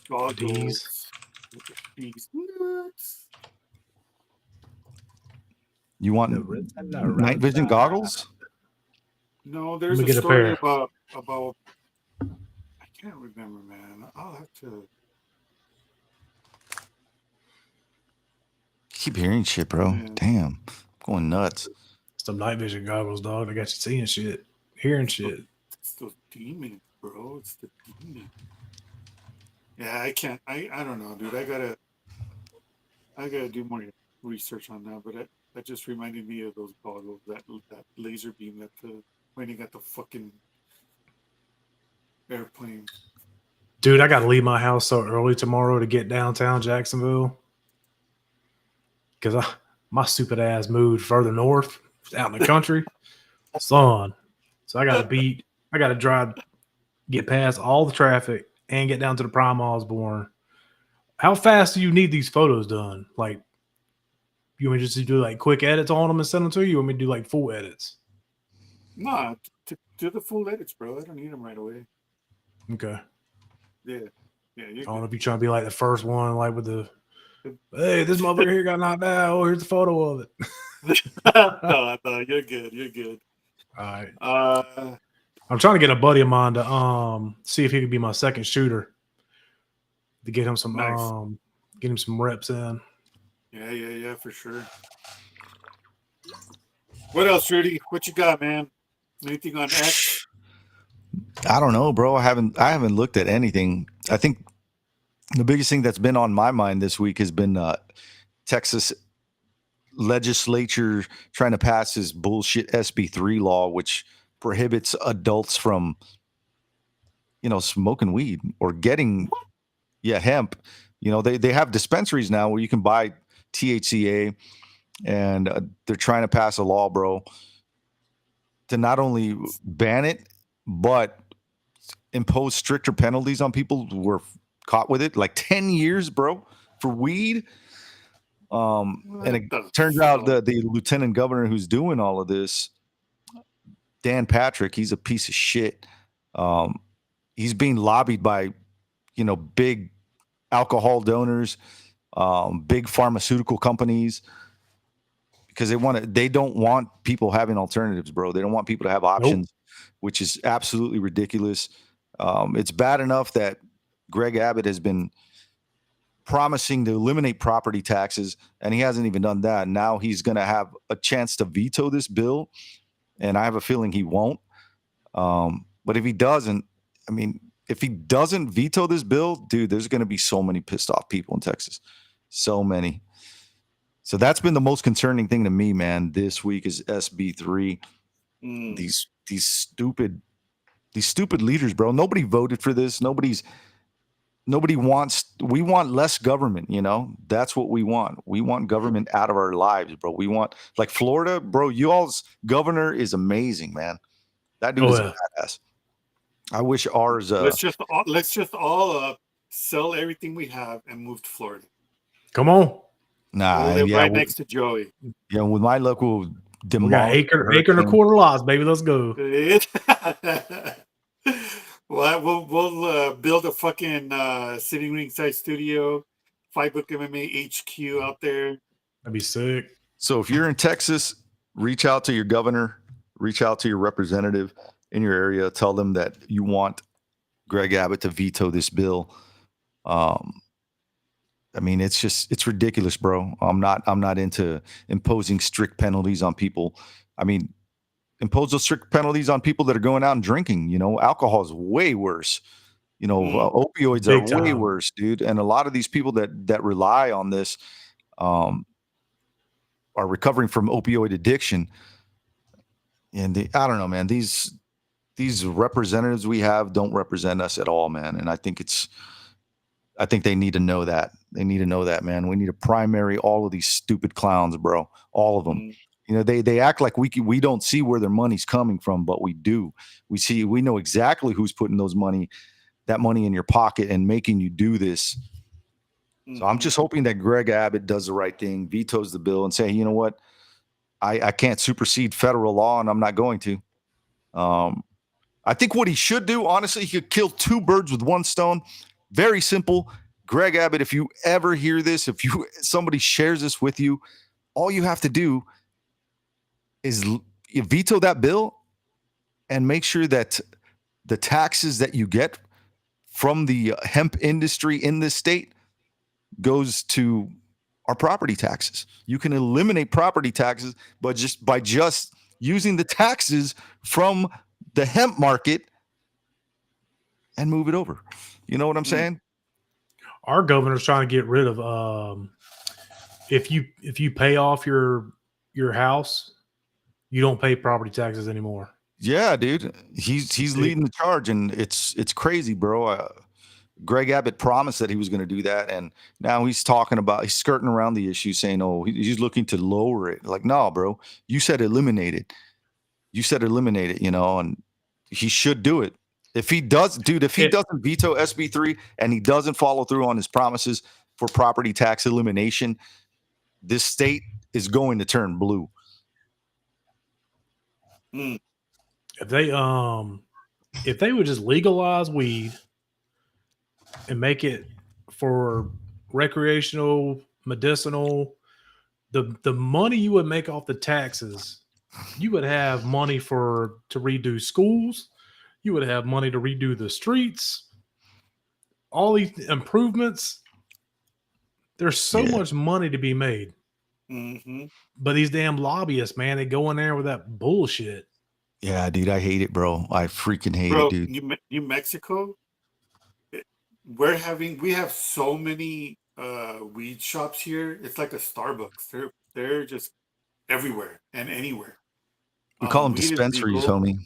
Goggles. These nuts. You want night vision goggles? No, there's Let me a get a story pair. about. I can't remember, man. I'll have to. Keep hearing shit, bro. Damn. I'm going nuts. Some night vision goggles, dog. They got you seeing shit, hearing shit. It's those demons, bro. It's the demons. Yeah, I can't. I don't know, dude. I gotta do more research on that. But that just reminded me of those goggles, that laser beam pointing at the fucking airplane. Dude, I got to leave my house so early tomorrow to get downtown Jacksonville because my stupid ass moved further north, out in the country, son. So I got to drive, get past all the traffic, and get down to the Prime Osborne. How fast do you need these photos done? Like, you want me just to do like quick edits on them and send them to you? You want me to do like full edits? Nah, to do the full edits, bro. I don't need them right away. Okay. Yeah. I don't know if you're trying to be like the first one, like with the, hey, this motherfucker here got knocked out. Oh, here's the photo of it. no, you're good. You're good. All right. I'm trying to get a buddy of mine to see if he could be my second shooter to get him some get him some reps in. Yeah, for sure. What else, Rudy? What you got, man? Anything on X? I don't know, bro. I haven't looked at anything. I think the biggest thing that's been on my mind this week has been Texas legislature trying to pass this bullshit SB3 law, which prohibits adults from, smoking weed or getting, hemp. They have dispensaries now where you can buy THCA, and they're trying to pass a law, bro, to not only ban it, but impose stricter penalties on people who were caught with it, like 10 years, bro, for weed. And it turns out the lieutenant governor who's doing all of this, Dan Patrick, he's a piece of shit. He's being lobbied by, big alcohol donors, big pharmaceutical companies, because they don't want people having alternatives, bro. They don't want people to have options, which is absolutely ridiculous. It's bad enough that Greg Abbott has been promising to eliminate property taxes, and he hasn't even done that. Now he's going to have a chance to veto this bill, and I have a feeling he won't. But if he doesn't, if he doesn't veto this bill, dude, there's going to be so many pissed off people in Texas. So many. So that's been the most concerning thing to me, man, this week is SB3. These stupid leaders, bro. Nobody voted for this. We want less government, That's what we want. We want government out of our lives, bro. We want, like Florida, bro, you all's governor is amazing, man. That dude is a badass. I wish ours let's just all sell everything we have and move to Florida. Come on. Nah, We'll live yeah, right next to Joey. Yeah, with my luck, we'll demolish. We got acre and a quarter lots, baby. Let's go. Well, we'll build a fucking sitting ringside studio, Fight Book MMA HQ out there. That'd be sick. So if you're in Texas, reach out to your governor, reach out to your representative in your area, tell them that you want Greg Abbott to veto this bill. I mean, it's ridiculous, bro. I'm not into imposing strict penalties on people. I mean, impose those strict penalties on people that are going out and drinking. Alcohol is way worse. Opioids Big are way time. worse, dude. And a lot of these people that rely on this are recovering from opioid addiction. And I don't know, man. These representatives we have don't represent us at all, man. And I think they need to know that. They need to know that, man. We need to primary all of these stupid clowns, bro. All of them. They act like we don't see where their money's coming from, but we do. We know exactly who's putting that money in your pocket and making you do this. So I'm just hoping that Greg Abbott does the right thing, vetoes the bill, and say, you know what, I can't supersede federal law, and I'm not going to. I think what he should do, honestly, he could kill two birds with one stone. Very simple. Greg Abbott, if you ever hear this, if somebody shares this with you, all you have to do is veto that bill and make sure that the taxes that you get from the hemp industry in this state goes to our property taxes. You can eliminate property taxes, but by just using the taxes from the hemp market and move it over. You know what I'm saying? Our governor's trying to get rid of if you pay off your house, you don't pay property taxes anymore. Yeah, dude. He's leading the charge, and it's crazy, bro. Greg Abbott promised that he was going to do that, and now he's skirting around the issue, saying, "Oh, he's looking to lower it." Like, no, bro. You said eliminate it. And he should do it. If he doesn't veto SB 3 and he doesn't follow through on his promises for property tax elimination, this state is going to turn blue. If they would just legalize weed and make it for recreational, medicinal, the money you would make off the taxes, you would have money to redo schools. You would have money to redo the streets, all these improvements. There's so much money to be made. But these damn lobbyists, man, they go in there with that bullshit. Yeah, dude, I hate it, bro. I freaking hate it, dude. New Mexico, we have so many weed shops here. It's like a Starbucks. They're just everywhere and anywhere. We call them dispensaries, homie.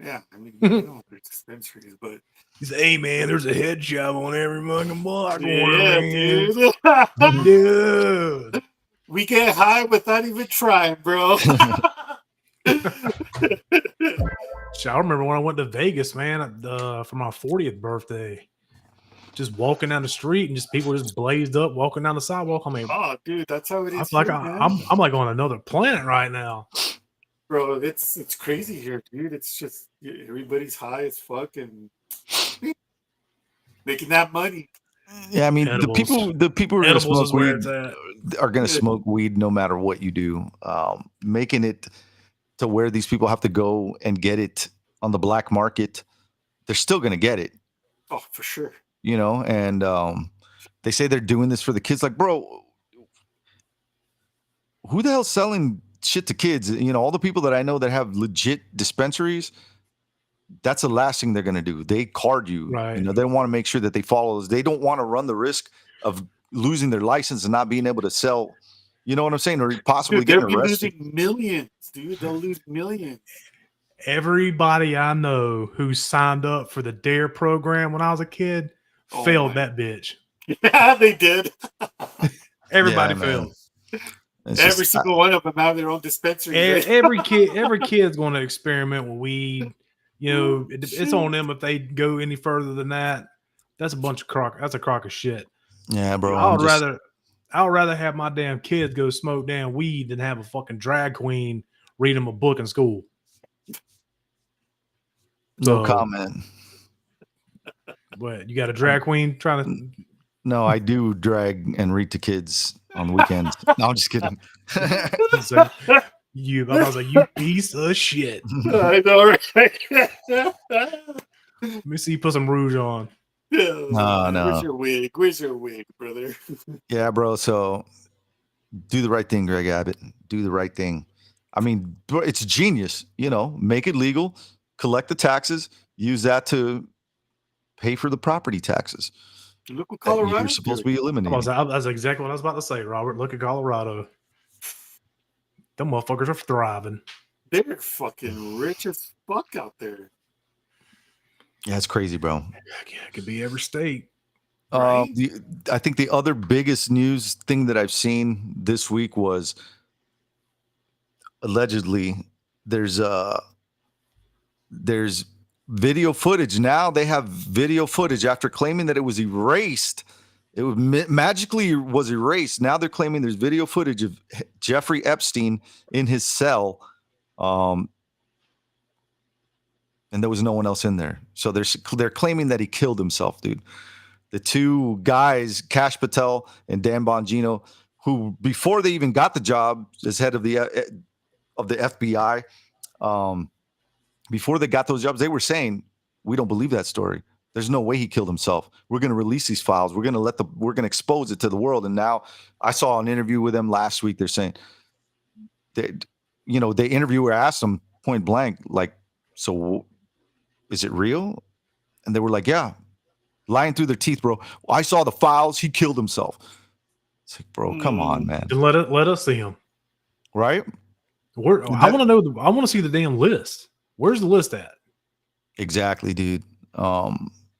Yeah, I mean, they're dispensaries, but hey, man, there's a head shop on every fucking block. Yeah, dude. Dude. We get high without even trying, bro. I remember when I went to Vegas, man, for my 40th birthday. Just walking down the street and just people just blazed up walking down the sidewalk. I mean, oh, dude, that's how it is. I'm like on another planet right now. Bro, it's crazy here, dude. It's just everybody's high as fuck and making that money. Yeah, I mean, Edibles. the people who are going to smoke where weed it's at. are going to smoke weed no matter what you do. Making it to where these people have to go and get it on the black market, they're still going to get it. Oh, for sure. And they say they're doing this for the kids. Like, bro, who the hell's selling shit to kids? All the people that I know that have legit dispensaries, that's the last thing they're going to do. They card you. Right. They want to make sure that they follow this. They don't want to run the risk of losing their license and not being able to sell. You know what I'm saying? Or possibly getting arrested. Losing millions, dude. They'll lose millions. Everybody I know who signed up for the DARE program when I was a kid failed that bitch. Yeah, they did. Everybody failed. Every single one of them have their own dispensary. Every kid's going to experiment with weed. It's on them if they go any further than that. That's a bunch of crock. That's a crock of shit. Yeah, bro. I'd rather have my damn kids go smoke damn weed than have a fucking drag queen read them a book in school. No comment. What, you got a drag queen trying to? No, I do drag and read to kids on the weekends. No, I'm just kidding. So, I was like, you piece of shit. I know, right? Let me see you put some rouge on. No. Where's your wig? Where's your wig, brother? Yeah, bro. So do the right thing, Greg Abbott. Do the right thing. I mean, bro, it's genius. Make it legal, collect the taxes, use that to pay for the property taxes. Look what Colorado you're supposed to be eliminating. That's exactly what I was about to say, Robert. Look at Colorado. Them motherfuckers are thriving. They're fucking rich as fuck out there. Yeah, it's crazy, bro. Yeah, it could be every state. Right? I think the other biggest news thing that I've seen this week was allegedly there's video footage. Now they have video footage after claiming that it was erased. It was magically was erased. Now they're claiming there's video footage of Jeffrey Epstein in his cell. And there was no one else in there. So they're claiming that he killed himself, dude. The two guys, Kash Patel and Dan Bongino, who before they even got the job as head of the FBI, before they got those jobs, they were saying, we don't believe that story. There's no way he killed himself. We're going to release these files. We're going to expose it to the world. And now I saw an interview with them last week. They're saying the interviewer asked them point blank, like, so is it real? And they were like, yeah, lying through their teeth, bro. I saw the files. He killed himself. It's like, bro, come on, man. Then let us see him. Right? I want to know. I want to see the damn list. Where's the list at? Exactly, dude.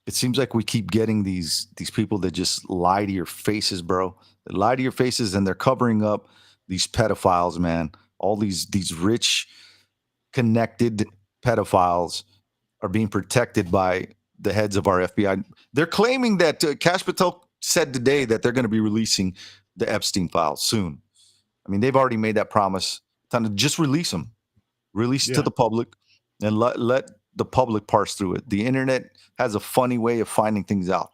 It seems like we keep getting these people that just lie to your faces, bro. They lie to your faces and they're covering up these pedophiles, man. All these rich, connected pedophiles are being protected by the heads of our FBI. They're claiming that Kash Patel said today that they're going to be releasing the Epstein files soon. I mean, they've already made that promise. Time to just release them, it to the public, and let the public parse through it. The internet has a funny way of finding things out.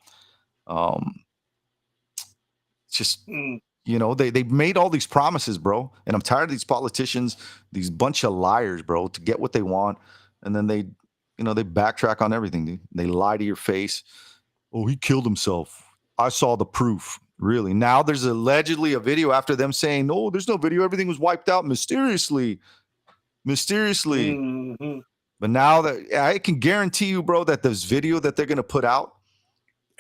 It's just, they've made all these promises, bro. And I'm tired of these politicians, these bunch of liars, bro, to get what they want. And then they backtrack on everything, dude. They lie to your face. Oh, he killed himself. I saw the proof. Really? Now there's allegedly a video after them saying, "No, there's no video. Everything was wiped out mysteriously." Mm-hmm. But now that I can guarantee you, bro, that this video that they're gonna put out,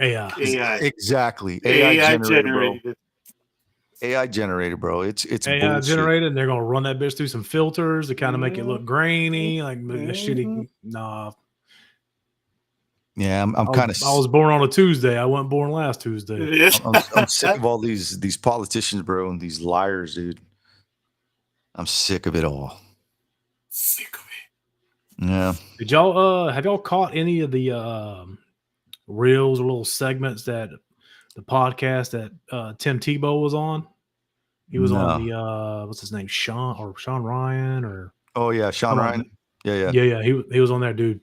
AI. Exactly, AI generated, bro. AI generated, bro. It's AI bullshit. generated, and they're gonna run that bitch through some filters to kind of make it look grainy, like shitty. Nah. Yeah, I'm kind of. I was born on a Tuesday. I wasn't born last Tuesday. I'm sick of all these politicians, bro, and these liars, dude. I'm sick of it all. Sick of it. Yeah. Did y'all have y'all caught any of the reels or little segments that the podcast that Tim Tebow was on? He was on the what's his name, Sean Ryan or Sean Ryan. Yeah. He was on there, dude.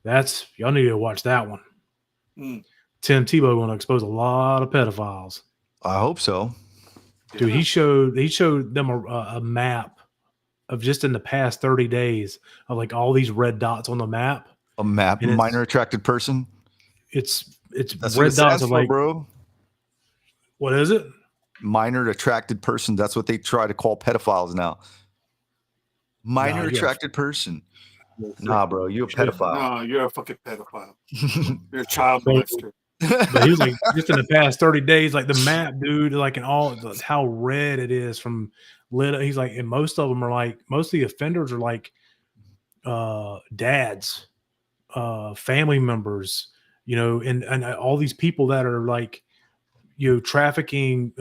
Y'all need to watch that one. Tim Tebow going to expose a lot of pedophiles. I hope so. Dude, he showed them a map of just in the past 30 days of like all these red dots on the map. A map, minor attracted person. It's That's red dots of like, bro. What is it? Minor attracted person. That's what they try to call pedophiles now. Minor attracted person. Nah, bro, you're a pedophile. No, you're a fucking pedophile. You're a child molester. But he was like, just in the past 30 days, like the map, dude, like in all how red it is from lit. He's like, and most of them are like, most of the offenders are like dads, family members, and all these people that are like, trafficking,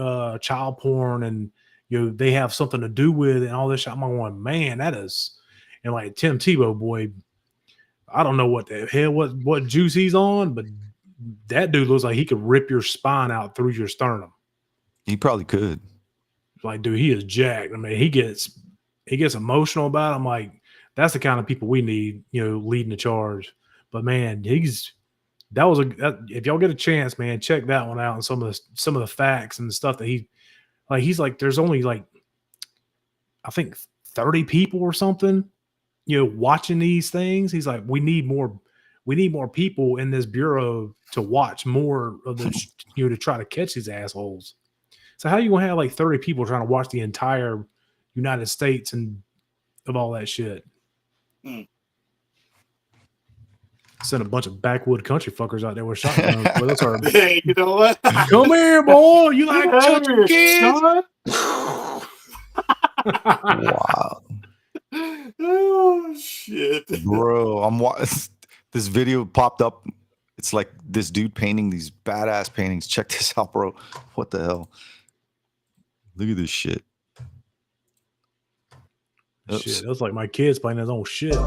child porn, and they have something to do with it and all this shit. I'm like, man, that is. And like Tim Tebow, boy, I don't know what the hell, what juice he's on, but that dude looks like he could rip your spine out through your sternum. He probably could. Like, dude, he is jacked. I mean, he gets emotional about it. I'm like, that's the kind of people we need, leading the charge. But man, if y'all get a chance, man, check that one out and some of the facts and the stuff that he's like, there's only like, I think 30 people or something, watching these things. He's like, we need more people in this bureau to watch more of the, to try to catch these assholes. So how you gonna have like 30 people trying to watch the entire United States and of all that shit? Send a bunch of backwood country fuckers out there with shotguns. Well, that's our. Hey, you know what? Come here, boy. You like touching kids? Wow. Oh shit, bro! This video popped up. It's like this dude painting these badass paintings. Check this out, bro. What the hell? Look at this shit. Shit, that's like my kids playing his own shit.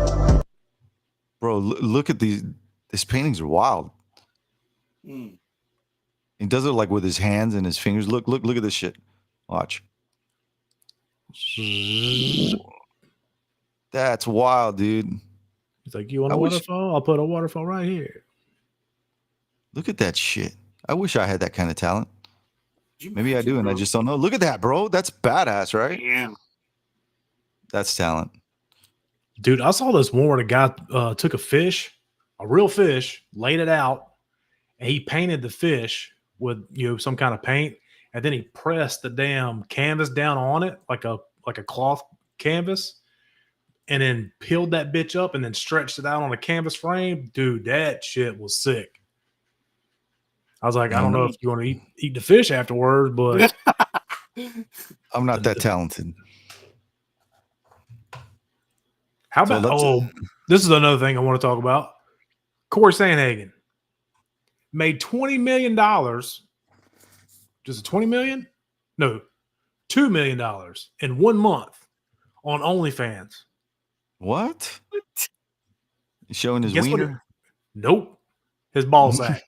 Bro, look at these. These paintings are wild. He does it like with his hands and his fingers. Look at this shit. Watch. That's wild, dude. He's like, you want a waterfall? I'll put a waterfall right here. Look at that shit. I wish I had that kind of talent. Maybe I do, and I just don't know. Look at that, bro. That's badass, right? Yeah. That's talent. Dude, I saw this one where the guy took a real fish, laid it out, and he painted the fish with some kind of paint, and then he pressed the damn canvas down on it like a cloth canvas, and then peeled that bitch up and then stretched it out on a canvas frame. Dude, that shit was sick. I was like, I don't know if you want to eat the fish afterwards, but I'm not that talented. How about this is another thing I want to talk about. Corey Sandhagen made $20 million. Just $20 million? No, $2 million in 1 month on OnlyFans. What? He's showing his wiener? Nope. His ball sack.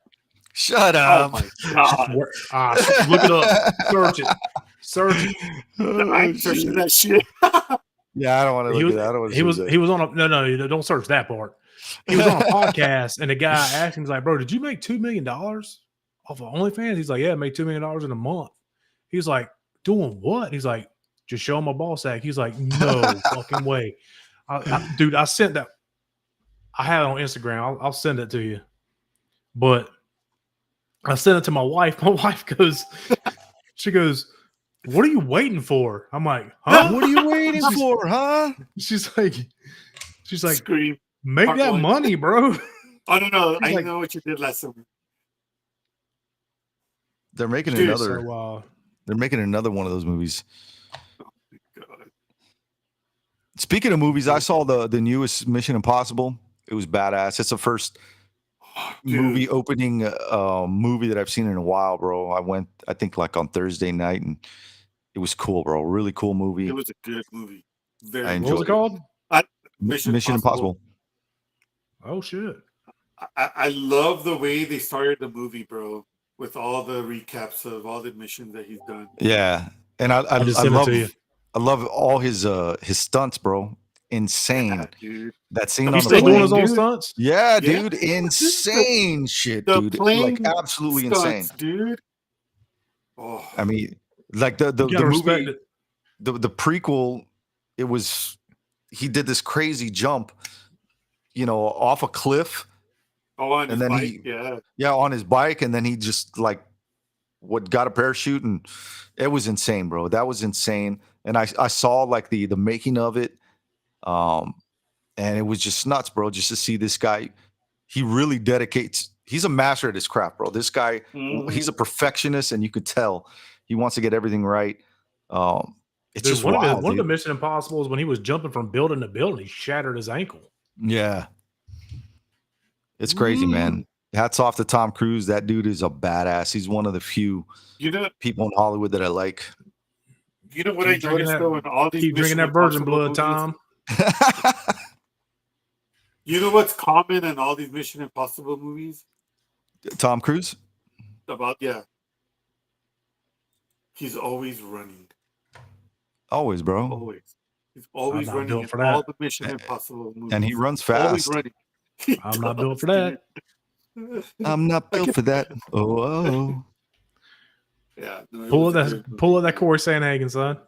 Shut up. Oh my God. Look it up. Search it. Search it. I'm searching that shit. Yeah, I don't want to look at that. I don't want to he was on a no, don't search that part. He was on a podcast and the guy asked him, he's like, bro, did you make $2 million off of OnlyFans? He's like, yeah, I made $2 million in a month. He's like, doing what? He's like, just show him my ball sack. He's like, no fucking way. Dude, I sent that. I have it on Instagram. I'll send it to you. But I sent it to my wife. My wife she goes, what are you waiting for? I'm like, huh? What are you waiting for, huh? She's like, Scream. Make that money, bro. I don't know. I know what you did last summer. They're making They're making another one of those movies. Oh my God. Speaking of movies, I saw the newest Mission Impossible. It was badass. It's the first movie opening movie that I've seen in a while, bro. I went, I think, like on Thursday night, and it was cool, bro. Really cool movie. It was a good movie. I enjoyed what was it called? Mission Impossible. Oh shit! I love the way they started the movie, bro, with all the recaps of all the missions that he's done. Yeah, and I love all his stunts, bro. Insane. Yeah, dude. That scene He's on the still plane, doing his own stunts? Yeah, dude. Insane shit, dude. Like absolutely stunts, insane, dude. Oh. I mean, like the movie, the prequel. It was he did this crazy jump, off a cliff. Oh, on his then bike, on his bike, and then he just got a parachute, and it was insane, bro. That was insane. And I saw like the making of it, and it was just nuts, bro. Just to see this guy, he really dedicates. He's a master at his craft, bro. This guy, he's a perfectionist, and you could tell he wants to get everything right. It's just wild. One of the Mission Impossible is when he was jumping from building to building, he shattered his ankle. Yeah. It's crazy, man. Hats off to Tom Cruise. That dude is a badass. He's one of the few people in Hollywood that I like. You know what I noticed though in all these keep drinking that virgin blood, Tom. You know what's common in all these Mission Impossible movies? Tom Cruise? He's always running. Always, bro. Always. He's always I'm not running built in for all that. the Mission Impossible movies. And he runs Always fast. running. I'm not built for that. I'm not built for that. Oh. Yeah. No, it Pull was up a that, good pull up movie. that Corey Sandhagen, son.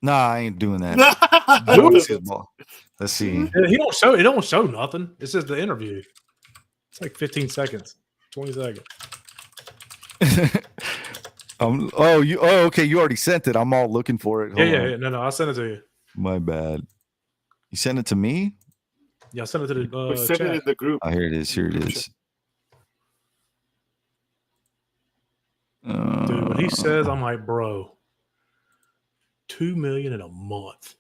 Nah, I ain't doing that. Do Let's it. see. Let's see. Yeah, he don't show. It don't show nothing. It's just the interview. It's like 15 seconds, 20 seconds. Okay. You already sent it. I'm all looking for it. Hold on. Yeah. No, I'll send it to you. My bad. You sent it to me? Yeah, I'll send it to We the sent it chat. in the group. Oh, here it is. Here it is. Dude, when he says, I'm like, bro, $2 million in a month.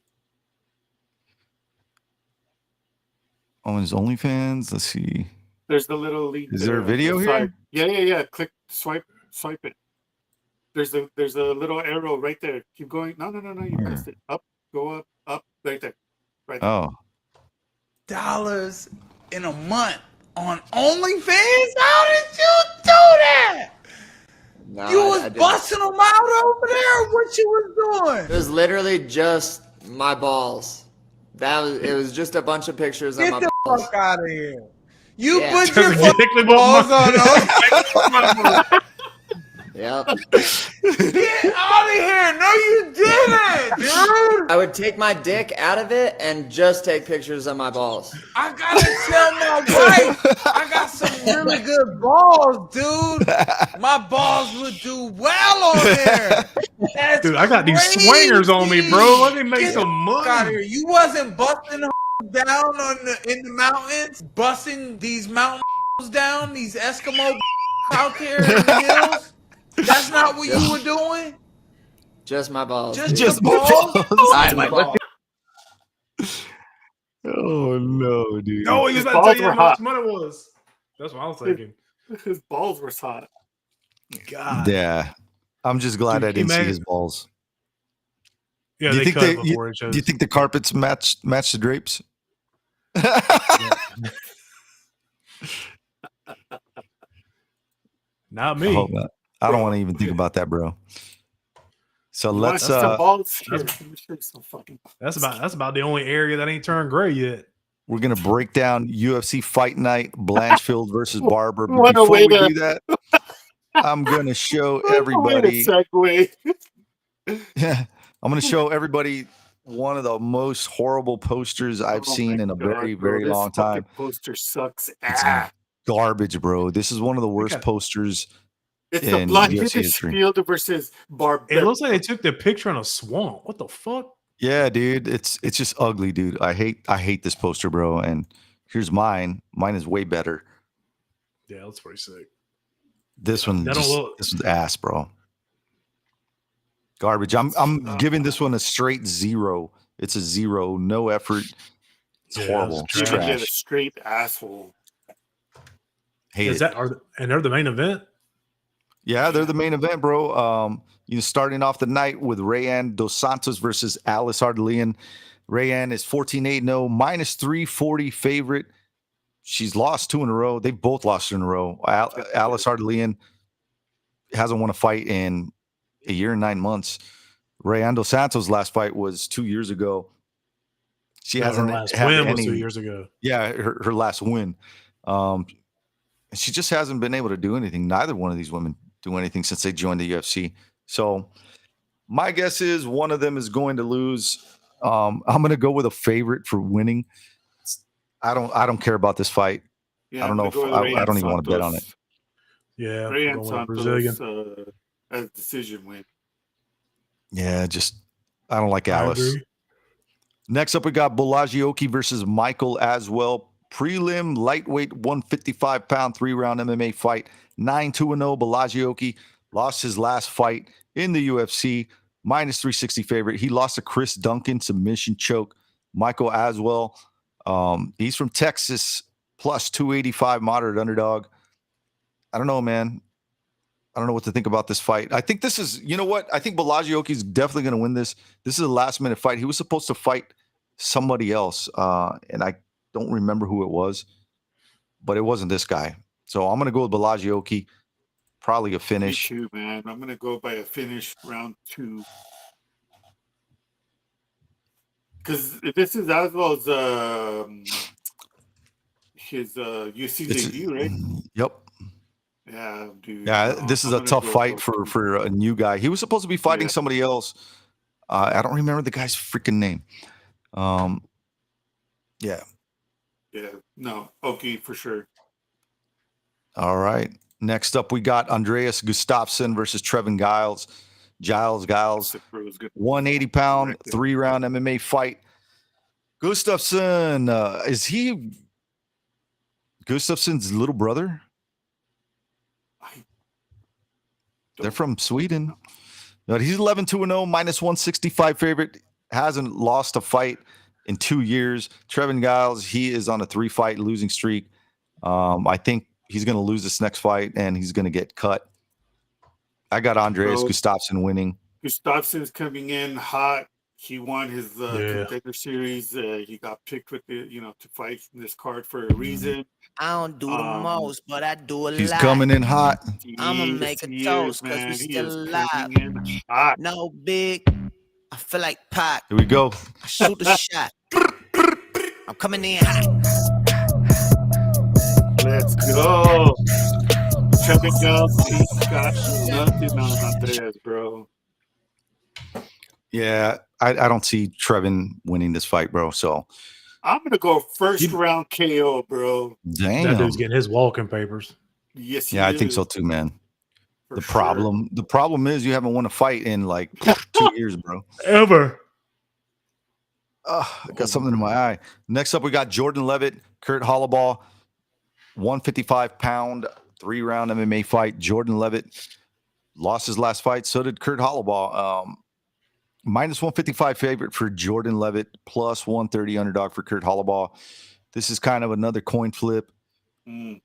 On his OnlyFans. Let's see. There's the little link. Is there a on the video side. here? Yeah. Click, swipe it. There's a little arrow right there. Keep going. No. You passed it. Up. Go up. Right there. Right there. Oh. Dollars in a month on OnlyFans? How did you do that? No, You I was didn't. busting them out over there? What you was doing? It was literally just my balls. It was just a bunch of pictures of Get my the balls. fuck out of here. You Yeah. put your Exactly what balls my- on. Yep. Get out of here. No, you didn't, dude. I would take my dick out of it and just take pictures of my balls. I gotta tell my wife I got some really good balls, dude. My balls would do well on there. That's Dude, I got these crazy. swingers on me, bro. Let me make Get some the fuck out of money. here. You wasn't busting down in the mountains, busting these mountain down, these Eskimo out there in the hills. That's not what you were doing. Just my balls. Just dude. the balls. Oh no, dude. No, he was His about to balls tell you were how much hot. money it was. That's what I was thinking. His balls were hot. God. Yeah. I'm just glad Dude, I didn't see man. his balls. Yeah, Do you they think cut it before it do you shows. think the carpets match the drapes? Not I me. hope not. I don't want to even think about that, bro. So You want let's some balls? Here, let me show you some fucking. That's about the only area that ain't turned gray yet. we're gonna break down UFC Fight Night, Blanchfield versus Barber. But What a before way we to- do that, I'm gonna show What a way to everybody. segue. Yeah, I'm gonna show everybody one of the most horrible posters I've Oh seen my in a God, very, bro, very this long fucking time. Poster sucks It's ass. garbage, bro. This is one of the worst got- posters It's the in Blind UFC history. Field versus Barber. It looks like they took the picture in a swamp. What the fuck? Yeah, dude, it's just ugly, dude. I hate this poster, bro. And here's mine. Mine is way better. Yeah, that's pretty sick. This one, That don't look- this was ass, bro. Garbage. I'm giving this one a straight 0. It's a 0. No effort. It's Yeah, horrible. it's It's Even get a trash. straight asshole. Hate Is it. that and they're the main event? Yeah, they're the main event, bro. Starting off the night with Rayanne Dos Santos versus Alice Ardalian. Rayanne is 14-8-0, minus 340 favorite. She's lost 2 in a row. They've both lost 2 in a row. Alice Ardalian hasn't won a fight in a year and 9 months. Rayanne Dos Santos' last fight was 2 years ago. She No, hasn't her last had win was any. 2 years ago. Yeah, her last win. She just hasn't been able to do anything. Neither one of these women do anything since they joined the UFC. So my guess is one of them is going to lose. I'm going to go with a favorite for winning. I don't care about this fight. Yeah, I don't know I'm if gonna go with I don't even want to bet on it. Santos. Yeah, Rayanne going with a Brazilian. Santos as decision win. Yeah, just I don't like I Alice. agree. Next up, we got Bolagioki versus Michael Aswell. Prelim lightweight 155-pound 3-round MMA fight. 9-2-0. Bolagioki lost his last fight in the UFC. Minus 360 favorite. He lost to Chris Duncan submission choke. Michael Aswell, he's from Texas, plus 285 moderate underdog. I don't know, man. I don't know what to think about this fight. I think this is, you know what? I think Bolagioki is definitely going to win this. This is a last-minute fight. He was supposed to fight somebody else, and I don't remember who it was, but it wasn't this guy. So I'm going to go with Bolagioki. Probably a Me finish. too, man. I'm gonna go by a finish round 2. Because this is as well as his UFC debut, right? Yep. Yeah, dude. Yeah, No, this is I'm a gonna tough go fight for a new guy. He was supposed to be fighting somebody else. I don't remember the guy's freaking name. Yeah. Yeah, no, okay, for sure. All right. Next up, we got Andreas Gustafsson versus Trevin Giles. Giles, 180-pound, 3-round MMA fight. Gustafsson, is he Gustafsson's little brother? They're from Sweden. But he's 11-2-0, minus 165 favorite. Hasn't lost a fight in 2 years. Trevin Giles, he is on a 3-fight losing streak. I think he's going to lose this next fight and he's going to get cut. I got Andreas Gustafsson winning. Gustafsson's coming in hot. He won his contender series. He got picked with the, to fight in this card for a reason. I don't do the most, but I do a lot. He's coming in hot. I'ma make a toast because we still alive. No big. I feel like Pac. Here we go. I shoot a shot. I'm coming in hot. Let's go. Trevin Giles, he's got nothing on Andreas, bro. Yeah, I don't see Trevin winning this fight, bro. So I'm gonna go first round KO, bro. Damn. That dude's getting his walking papers. Yes, yeah, I think so too, man. The problem is you haven't won a fight in like 2 years, bro. Ever. I got something in my eye. Next up, we got Jordan Levitt, Kurt Holloway, 155-pound, 3-round MMA fight. Jordan Levitt lost his last fight. So did Kurt Holloway. Minus 155 favorite for Jordan Levitt, plus 130 underdog for Kurt Holloway. This is kind of another coin flip. I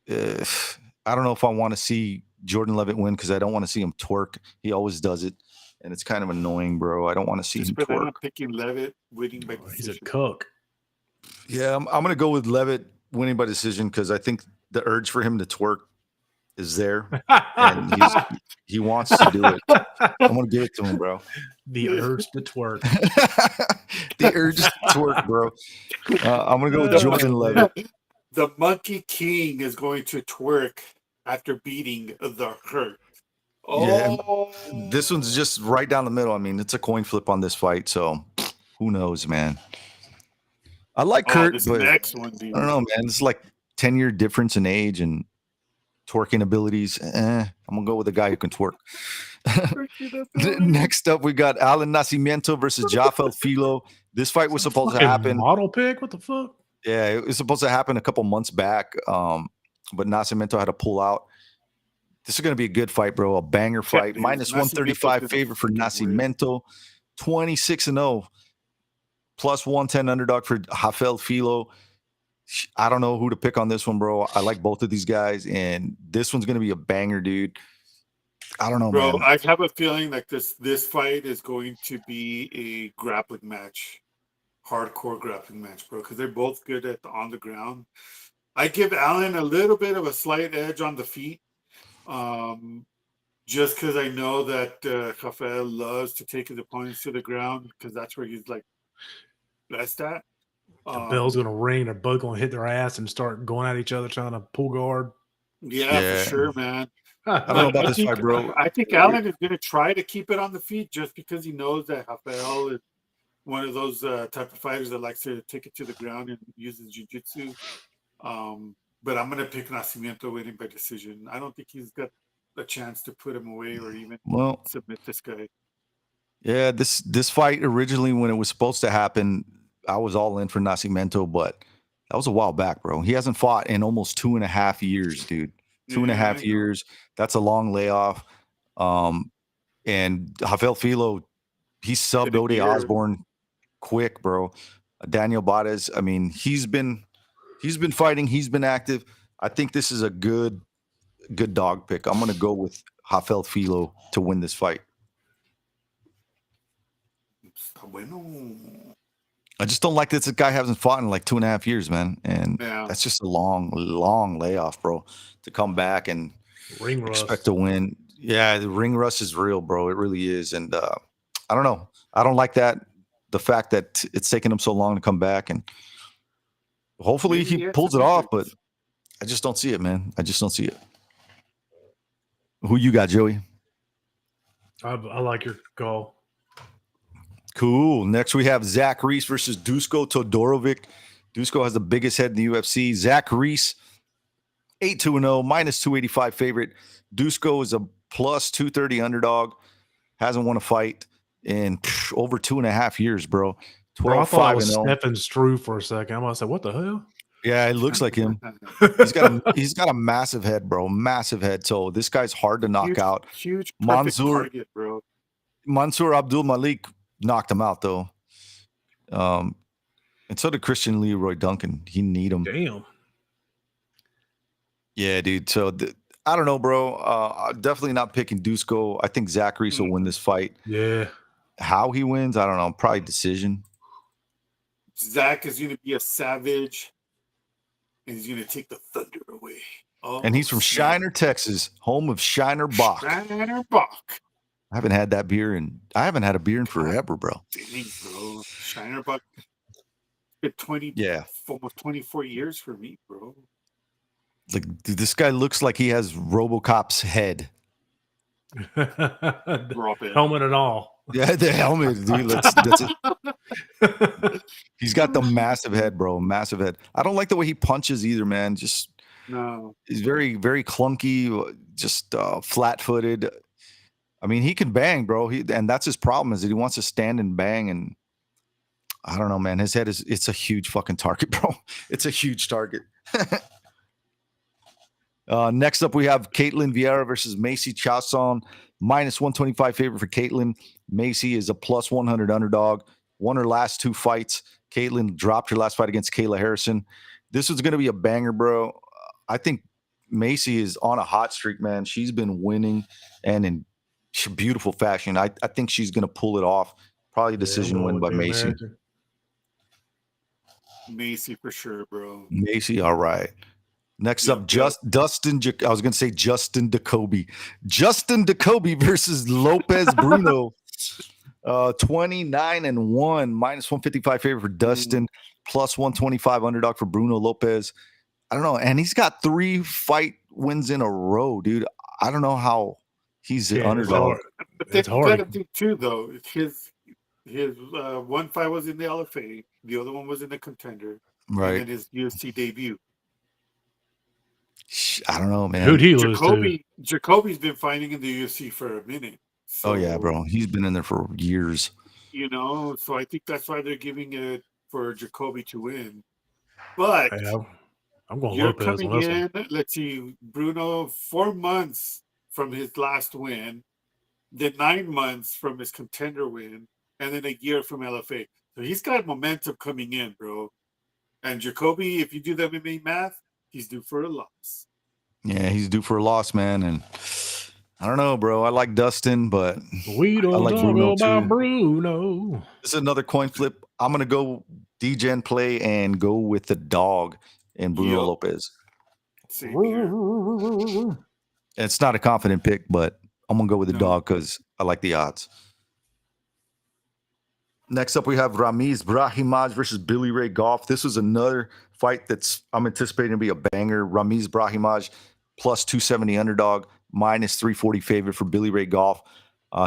don't know if I want to see Jordan Levitt win because I don't want to see him twerk. He always does it, and it's kind of annoying, bro. I don't want to see him twerk. I'm picking Levitt winning by decision. He's a cook. Yeah, I'm going to go with Levitt winning by decision because I think the urge for him to twerk is there, and he wants to do it. I'm going to give it to him, bro. The urge to twerk. The urge to twerk, bro. I'm going to go with Jordan Levitt. The Monkey King is going to twerk after beating the Hurt. Yeah, this one's just right down the middle. I mean, it's a coin flip on this fight, so who knows, man. I like Kurt, this but next one, dude. I don't know, man. It's like 10-year difference in age and twerking abilities. I'm gonna go with a guy who can twerk. Next up, we got Alan Nascimento versus Jafel Filo. This fight was supposed to happen. Model pick? What the fuck? Yeah, it was supposed to happen a couple months back, but Nascimento had to pull out. This is going to be a good fight, bro. A banger fight. Minus 135 favorite for Nascimento. 26-0. Plus 110 underdog for Jafel Filo. I don't know who to pick on this one, bro. I like both of these guys, and this one's going to be a banger, dude. I don't know, bro. man. I have a feeling like this fight is going to be a grappling match, hardcore grappling match, bro, because they're both good on the ground. I give Allen a little bit of a slight edge on the feet, just because I know that Rafael loves to take his opponents to the ground because that's where he's like best at. The bell's gonna ring. They're both gonna hit their ass and start going at each other trying to pull guard. Yeah, for sure, man. I don't know about this fight, bro. I think Allen is going to try to keep it on the feet just because he knows that Rafael is one of those type of fighters that likes to take it to the ground and uses jiu-jitsu. But I'm going to pick Nascimento winning by decision. I don't think he's got a chance to put him away or even submit this guy. Yeah, this fight originally, when it was supposed to happen, I was all in for Nascimento, but that was a while back, bro. He hasn't fought in almost 2.5 years, dude. 2.5 years. That's a long layoff. And Rafael Filo, he subbed Ode Osborne quick, bro. Daniel Bades, I mean, he's been fighting, he's been active. I think this is a good dog pick. I'm gonna go with Rafael Filo to win this fight. I just don't like that this guy hasn't fought in like 2.5 years, man. And that's just a long layoff, bro, to come back. And Ring rust. Expect to win. Yeah, the ring rust is real, bro. It really is. And I don't know. I don't like that. The fact that it's taken him so long to come back, and hopefully Maybe he had pulls it some off, but injuries. I just don't see it, man. I just don't see it. Who you got, Joey? I like your call. Cool. Next, we have Zach Reese versus Dusko Todorovic. Dusko has the biggest head in the UFC. Zach Reese, 8-2-0, minus 285 favorite. Dusko is a plus 230 underdog. Hasn't won a fight in over 2.5 years, bro. 12-5-0. Bro, I thought it was Stephen Struve for a second. I'm gonna say, what the hell? Yeah, it looks like him. He's got a massive head, bro. Massive head. So this guy's hard to knock out. Huge perfect target, bro. Mansour Abdul Malik knocked him out though. And so did Christian Leroy Duncan. He need him. Damn. Yeah, dude. So I don't know, bro. Definitely not picking Dusko. I think Zach Reese will win this fight. Yeah. How he wins, I don't know. Probably decision. Zach is going to be a savage, and he's going to take the thunder away. Oh, And he's from Shiner, Texas, home of Shiner Bach. Shiner Bach. I haven't had that beer I haven't had a beer in forever, bro. Dang, bro. Shiner Bach. It's been almost 24 years for me, bro. Like, dude, this guy looks like he has RoboCop's head. Helmet and all. Yeah, the helmet, dude. That's it. He's got the massive head, bro. Massive head. I don't like the way he punches either, man. Just no. He's very, very clunky. Just flat-footed. I mean, he can bang, bro. And that's his problem, is that he wants to stand and bang. And I don't know, man. His head it's a huge fucking target, bro. It's a huge target. Next up, we have Caitlin Vieira versus Macy Chiasson. Minus 125 favorite for Caitlin. Macy is a plus 100 underdog. Won her last 2 fights. Caitlin dropped her last fight against Kayla Harrison. This was going to be a banger, bro. I think Macy is on a hot streak, man. She's been winning and in beautiful fashion. I think she's going to pull it off. Probably a decision win by Macy. American. Macy for sure, bro. Macy, all right. Next up, Dustin. I was going to say Justin Jacoby. Justin Jacoby versus Lopez Bruno. 29-1, minus 155 favorite for Dustin, plus 125 underdog for Bruno Lopez. I don't know, and he's got 3 fight wins in a row, dude. I don't know how he's an underdog. But that's hard. The thing too, though. His one fight was in the LFA, the other one was in the Contender, right? And then his UFC debut. I don't know, man. Who'd he lose to? Jacoby's been fighting in the UFC for a minute. So, oh yeah, bro. He's been in there for years. You know, so I think that's why they're giving it for Jacoby to win. But I'm going you're Lopez coming on this in. one. Let's see, Bruno, 4 months from his last win, then 9 months from his Contender win, and then a year from LFA. So he's got momentum coming in, bro. And Jacoby, if you do the MMA math, he's due for a loss. Yeah, he's due for a loss, man. And I don't know, bro. I like Dustin, but we don't I like talk Bruno about too. Bruno. This is another coin flip. I'm gonna go DGen play and go with the dog and Bruno Lopez. It's not a confident pick, but I'm gonna go with the dog because I like the odds. Next up, we have Ramiz Brahimaj versus Billy Ray Goff. This was another fight I'm anticipating to be a banger. Ramiz Brahimaj plus 270 underdog, minus 340 favorite for Billy Ray Goff.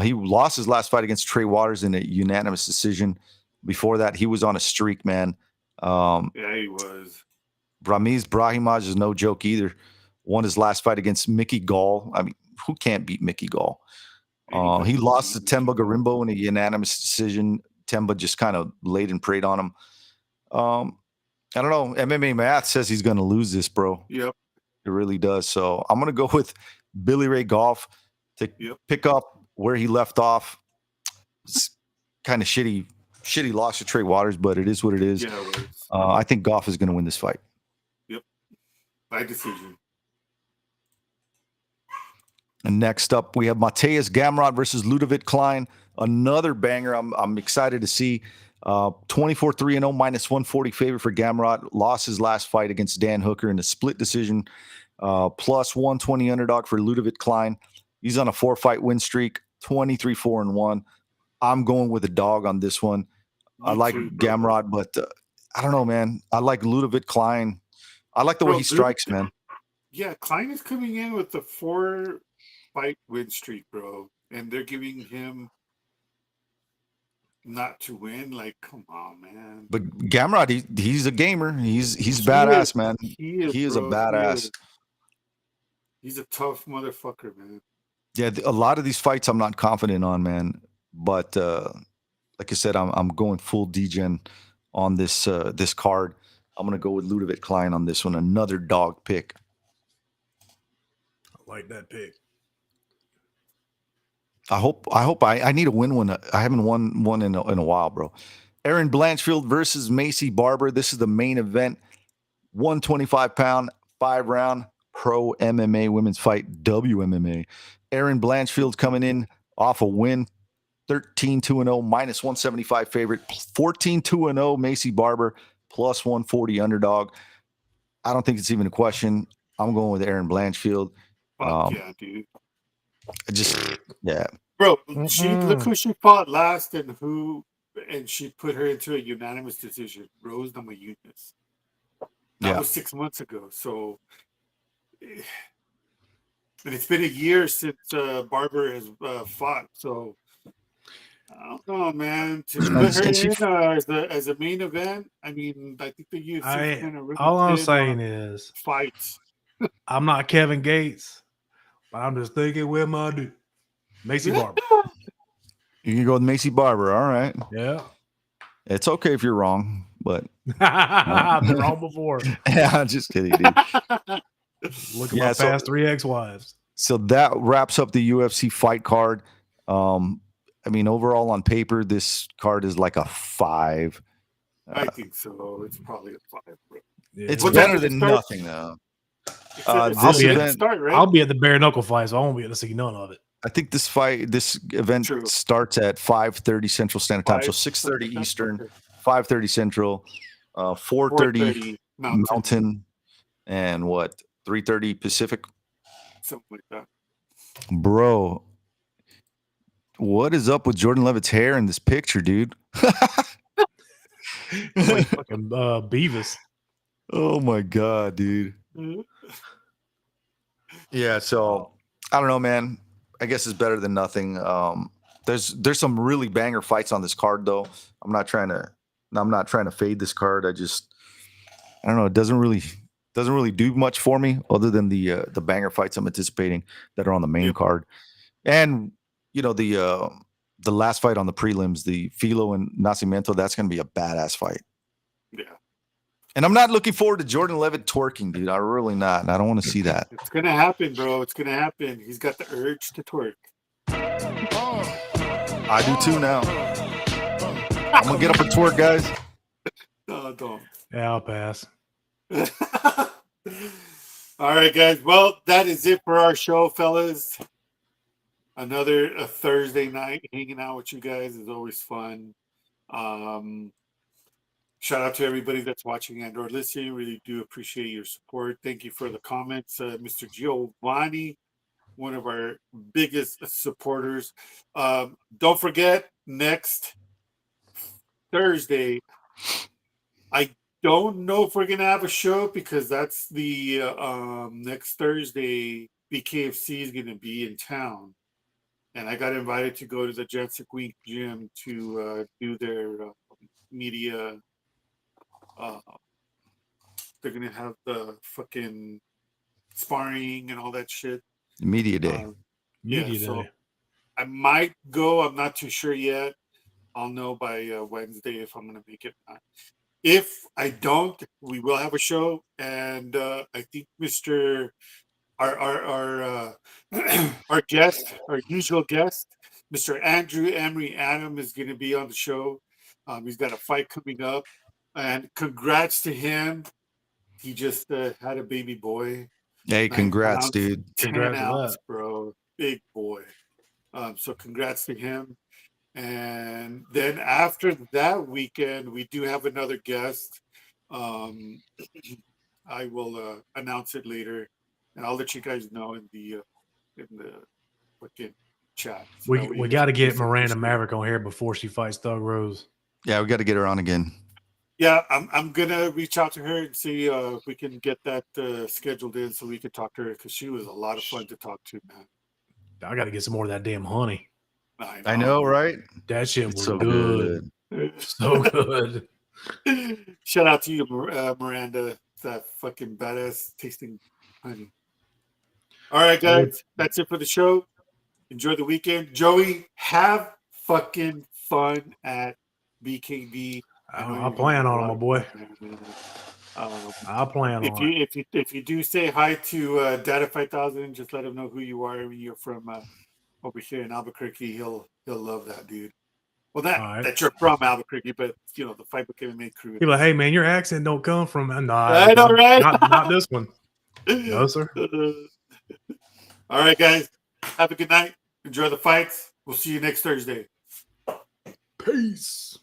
He lost his last fight against Trey Waters in a unanimous decision. Before that, he was on a streak, man. Yeah, he was. Ramiz Brahimaj is no joke either. Won his last fight against Mickey Gall. I mean, who can't beat Mickey Gall? He lost to Temba Garimbo in a unanimous decision. Temba just kind of laid and prayed on him. I don't know. MMA math says he's going to lose this, bro. Yep. It really does. So I'm going to go with Billy Ray Goff to pick up where he left off. It's kind of shitty loss to Trey Waters, but it is what it is. Yeah, it was. I think Goff is going to win this fight. Yep. By decision. And next up, we have Mateus Gamrot versus Ludovic Klein. Another banger I'm excited to see. 24-3-0, minus 140 favorite for Gamrot. Lost his last fight against Dan Hooker in a split decision. Plus 120 underdog for Ludovic Klein. He's on a 4-fight win streak, 23-4-1. I'm going with a dog on this one. I like Gamrot, but I don't know, man. I like Ludovic Klein. I like the way he strikes, man. Yeah, Klein is coming in with a 4-fight win streak, bro. And they're giving him not to win. Like, come on, man. But Gamrot, he's a gamer. He's badass, man. He is a badass. He's a tough motherfucker, man. Yeah, a lot of these fights I'm not confident on, man. But like I said, I'm going full degen on this this card. I'm gonna go with Ludovic Klein on this one. Another dog pick. I like that pick. I hope I need to win one. I haven't won one in a while, bro. Aaron Blanchfield versus Macy Barber. This is the main event. 125-pound, 5-round pro MMA women's fight, WMMA. Aaron Blanchfield coming in off a win, 13-2-0, minus 175 favorite, 14-2-0 Macy Barber, plus 140 underdog. I don't think it's even a question. I'm going with Aaron Blanchfield. Yeah, dude. Bro, look who she fought last and she put her into a unanimous decision. Rose Namajunas. That was 6 months ago. So, and it's been a year since Barber has fought. So, I don't know, man. To put her in as a main event, I mean, I think the UFC is going to really all I'm saying is fights. I'm not Kevin Gates, but I'm just thinking where my dude. Macy Barber. You can go with Macy Barber. All right. Yeah. It's okay if you're wrong, but I've been wrong before. Yeah, I'm just kidding, dude. Look at my past 3 ex-wives. So that wraps up the UFC fight card. I mean, overall on paper, this card is like a 5. I think so. It's probably a 5. Bro. Yeah. It's better than nothing, though. I'll be at the bare knuckle fight, so I won't be able to see none of it. I think this event starts at 5:30 Central Standard Time, so 6:30 Eastern, 5:30 Central, 4:30 Mountain, and what 3:30 Pacific. Something like that. Bro, what is up with Jordan Levitt's hair in this picture, dude? Like fucking Beavis. Oh my god, dude. Yeah, so I don't know, man. I guess it's better than nothing. There's some really banger fights on this card, though. I'm not trying to fade this card. I don't know. It doesn't really do much for me other than the banger fights I'm anticipating that are on the main card. And you know the last fight on the prelims, the Filo and Nascimento, that's going to be a badass fight. Yeah. And I'm not looking forward to Jordan Levitt twerking, dude. I'm really not. And I don't want to see that. It's going to happen, bro. It's going to happen. He's got the urge to twerk. I do too now. I'm going to get up and twerk, guys. No, don't. Yeah, I'll pass. All right, guys. Well, that is it for our show, fellas. Another Thursday night hanging out with you guys is always fun. Shout out to everybody that's watching and or listening. Really do appreciate your support. Thank you for the comments. Mr. Giovanni, one of our biggest supporters. Don't forget, next Thursday, I don't know if we're going to have a show because that's the next Thursday, BKFC is going to be in town. And I got invited to go to the Jessic Week gym to do their media. They're gonna have the fucking sparring and all that shit. Media day. So I might go. I'm not too sure yet. I'll know by Wednesday if I'm gonna make it or not. If I don't, we will have a show, and I think our guest, our usual guest, Mr. Andrew Emery Adam, is going to be on the show. He's got a fight coming up. And congrats to him. He just had a baby boy. Hey, congrats, dude. 10 ounce, bro. Big boy. So congrats to him. And then after that weekend, we do have another guest. I will announce it later. And I'll let you guys know in the fucking chat. So that way We you got to guys get can Miranda see. Maverick on here before she fights Thug Rose. Yeah, we got to get her on again. Yeah, I'm gonna reach out to her and see if we can get that scheduled in so we can talk to her because she was a lot of fun to talk to, man. I got to get some more of that damn honey. I know, right? That shit It's was so good. So good. Shout out to you, Miranda. That fucking badass tasting honey. All right, guys, that's it for the show. Enjoy the weekend. Joey, have fucking fun at BKB. I'll plan on it, my boy. I'll plan on it. If you do say hi to Data 5000, just let him know who you are. You're from over here in Albuquerque. He'll love that, dude. Well, that you're from Albuquerque, but you know the Fight Book MMA crew. He's like, hey man, your accent don't come from. Nah, I know, right? Not this one. No, sir. All right, guys. Have a good night. Enjoy the fights. We'll see you next Thursday. Peace.